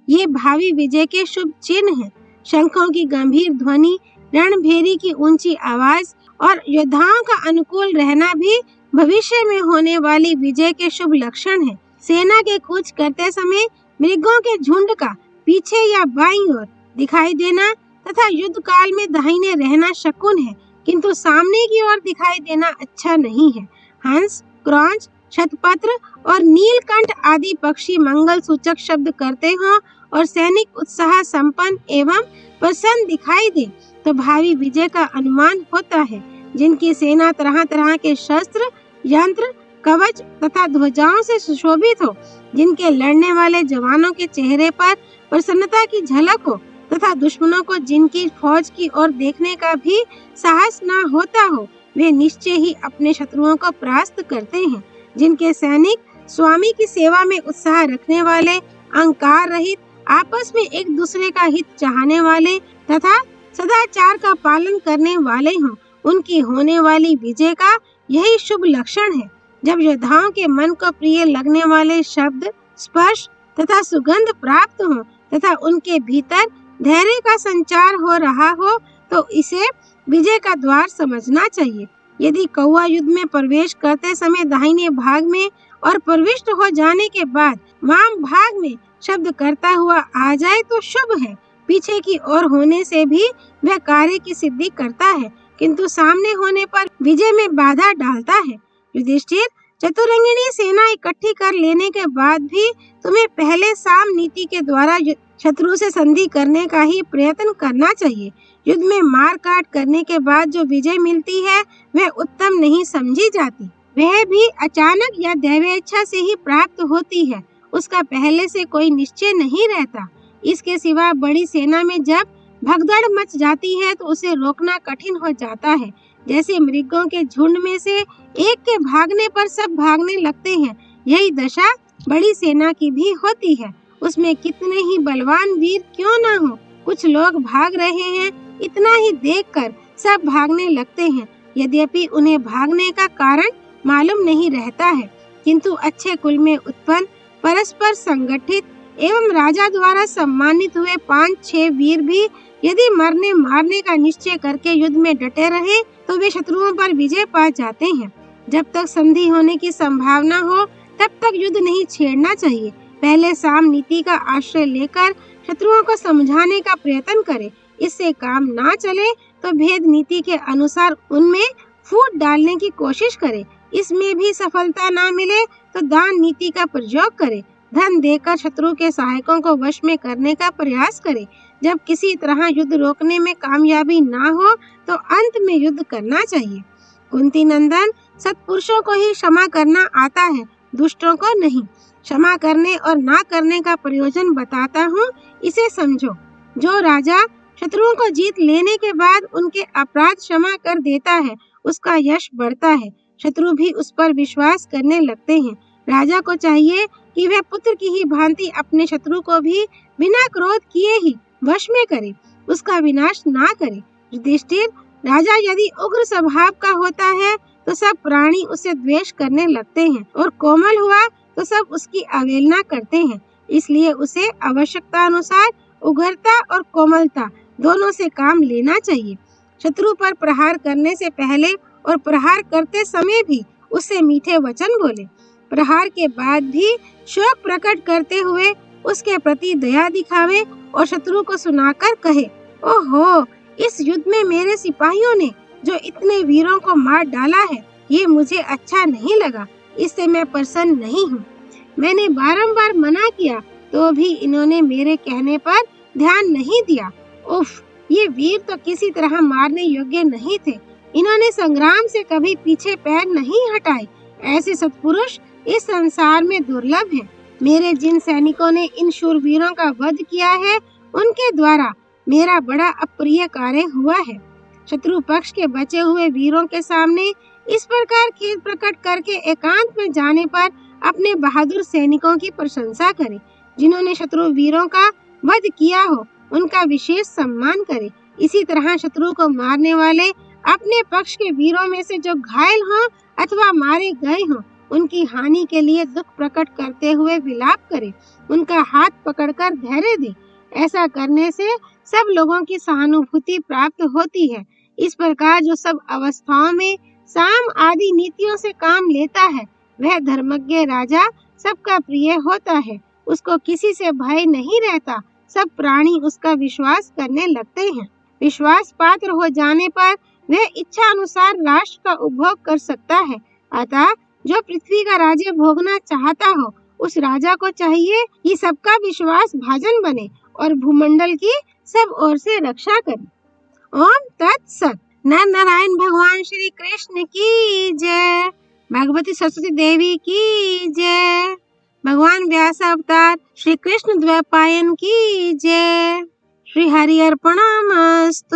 ये भावी विजय के शुभ चिन्ह हैं। शंखों की गंभीर ध्वनि, रणभेरी की ऊंची आवाज और योद्धाओं का अनुकूल रहना भी भविष्य में होने वाली विजय के शुभ लक्षण है। सेना के कूच करते समय मृगों के झुंड का पीछे या बाईं ओर दिखाई देना तथा युद्ध काल में दाहिने रहना शकुन है, किंतु सामने की ओर दिखाई देना अच्छा नहीं है। हंस, क्रौंच, शतपत्र और नीलकंठ आदि पक्षी मंगल सूचक शब्द करते हों और सैनिक उत्साह संपन्न एवं प्रसन्न दिखाई दे तो भावी विजय का अनुमान होता है। जिनकी सेना तरह तरह के शस्त्र, यंत्र, कवच तथा ध्वजाओं से सुशोभित हो, जिनके लड़ने वाले जवानों के चेहरे पर प्रसन्नता की झलक हो तथा दुश्मनों को जिनकी फौज की ओर देखने का भी साहस न होता हो, वे निश्चय ही अपने शत्रुओं को परास्त करते हैं। जिनके सैनिक स्वामी की सेवा में उत्साह रखने वाले, अहंकार रहित, आपस में एक दूसरे का हित चाहने वाले तथा सदाचार का पालन करने वाले हों, उनकी होने वाली विजय का यही शुभ लक्षण है। जब योद्धाओं के मन को प्रिय लगने वाले शब्द, स्पर्श तथा सुगंध प्राप्त हो तथा उनके भीतर धैर्य का संचार हो रहा हो तो इसे विजय का द्वार समझना चाहिए। यदि कौवा युद्ध में प्रवेश करते समय दाहिने भाग में और प्रविष्ट हो जाने के बाद वाम भाग में शब्द करता हुआ आ जाए तो शुभ है। पीछे की ओर होने से भी वह कार्य की सिद्धि करता है, किंतु सामने होने पर विजय में बाधा डालता है। युधिष्ठिर, चतुरंगिणी सेना इकट्ठी कर लेने के बाद भी तुम्हें पहले साम नीति के द्वारा शत्रु से संधि करने का ही प्रयत्न करना चाहिए। युद्ध में मार काट करने के बाद जो विजय मिलती है वह उत्तम नहीं समझी जाती। वह भी अचानक या दैवेच्छा से ही प्राप्त होती है, उसका पहले से कोई निश्चय नहीं रहता। इसके सिवा बड़ी सेना में जब भगदड़ मच जाती है तो उसे रोकना कठिन हो जाता है। जैसे मृगों के झुंड में से एक के भागने पर सब भागने लगते हैं, यही दशा बड़ी सेना की भी होती है। उसमें कितने ही बलवान वीर क्यों न हो, कुछ लोग भाग रहे हैं इतना ही देखकर सब भागने लगते हैं। यद्यपि उन्हें भागने का कारण मालूम नहीं रहता है, किंतु अच्छे कुल में उत्पन्न, परस्पर संगठित एवं राजा द्वारा सम्मानित हुए 5-6 वीर भी यदि मरने मारने का निश्चय करके युद्ध में डटे रहे तो वे शत्रुओं पर विजय पा जाते हैं। जब तक संधि होने की संभावना हो तब तक युद्ध नहीं छेड़ना चाहिए। पहले साम नीति का आश्रय लेकर शत्रुओं को समझाने का प्रयत्न करें। इससे काम ना चले तो भेद नीति के अनुसार उनमें फूट डालने की कोशिश करें। इसमें भी सफलता ना मिले तो दान नीति का प्रयोग करें। धन देकर शत्रु के सहायकों को वश में करने का प्रयास करें। जब किसी तरह युद्ध रोकने में कामयाबी ना हो तो अंत में युद्ध करना चाहिए। कुंती नंदन, सत्पुरुषों को ही क्षमा करना आता है, दुष्टों को नहीं। क्षमा करने और ना करने का प्रयोजन बताता हूँ, इसे समझो। जो राजा शत्रुओं को जीत लेने के बाद उनके अपराध क्षमा कर देता है, उसका यश बढ़ता है, शत्रु भी उस पर विश्वास करने लगते हैं। राजा को चाहिए कि वह पुत्र की ही भांति अपने शत्रु को भी बिना क्रोध किए ही वश में करे, उसका विनाश ना करे। युधिष्ठिर, राजा यदि उग्र स्वभाव का होता है तो सब प्राणी उसे द्वेष करने लगते हैं, और कोमल हुआ तो सब उसकी अवहेलना करते हैं। इसलिए उसे आवश्यकता अनुसार उग्रता और कोमलता दोनों से काम लेना चाहिए। शत्रु पर प्रहार करने से पहले और प्रहार करते समय भी उससे मीठे वचन बोले। प्रहार के बाद भी शोक प्रकट करते हुए उसके प्रति दया दिखावे और शत्रु को सुनाकर कहे, ओहो, इस युद्ध में मेरे सिपाहियों ने जो इतने वीरों को मार डाला है, ये मुझे अच्छा नहीं लगा, इससे मैं प्रसन्न नहीं हूँ। मैंने बारंबार मना किया तो भी इन्होंने मेरे कहने पर ध्यान नहीं दिया। उफ, ये वीर तो किसी तरह मारने योग्य नहीं थे। इन्होंने संग्राम से कभी पीछे पैर नहीं हटाए। ऐसे सत्पुरुष इस संसार में दुर्लभ हैं। मेरे जिन सैनिकों ने इन शूरवीरों का वध किया है, उनके द्वारा मेरा बड़ा अप्रिय कार्य हुआ है। शत्रु पक्ष के बचे हुए वीरों के सामने इस प्रकार खेद प्रकट करके एकांत में जाने पर अपने बहादुर सैनिकों की प्रशंसा करें। जिन्होंने शत्रु वीरों का वध किया हो, उनका विशेष सम्मान करें। इसी तरह शत्रु को मारने वाले अपने पक्ष के वीरों में से जो घायल हों अथवा मारे गए हों, उनकी हानि के लिए दुख प्रकट करते हुए विलाप करें, उनका हाथ पकड़कर धैर्य दें। ऐसा करने से सब लोगों की सहानुभूति प्राप्त होती है। इस प्रकार जो सब अवस्थाओं में साम आदि नीतियों से काम लेता है, वह धर्मज्ञ राजा सबका प्रिय होता है। उसको किसी से भय नहीं रहता, सब प्राणी उसका विश्वास करने लगते हैं। विश्वास पात्र हो जाने पर वह इच्छा अनुसार राष्ट्र का उपभोग कर सकता है। अतः जो पृथ्वी का राज्य भोगना चाहता हो, उस राजा को चाहिए कि सबका विश्वास भाजन बने और भूमंडल की सब ओर से रक्षा करे। ओम तत्सत। नर नारायण भगवान श्री कृष्ण की जय। भगवती सरस्वती देवी की जय। भगवान व्यास अवतार श्री कृष्ण द्वैपायन की जय। श्री हरि अर्पणमस्तु।